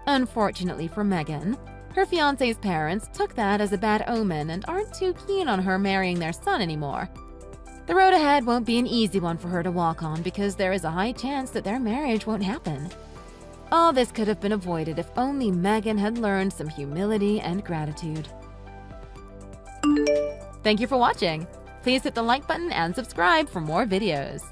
S6: Unfortunately for Megan, her fiancé's parents took that as a bad omen and aren't too keen on her marrying their son anymore. The road ahead won't be an easy one for her to walk on because there is a high chance that their marriage won't happen. All this could have been avoided if only Megan had learned some humility and gratitude. Thank you for watching. Please hit the like button and subscribe for more videos.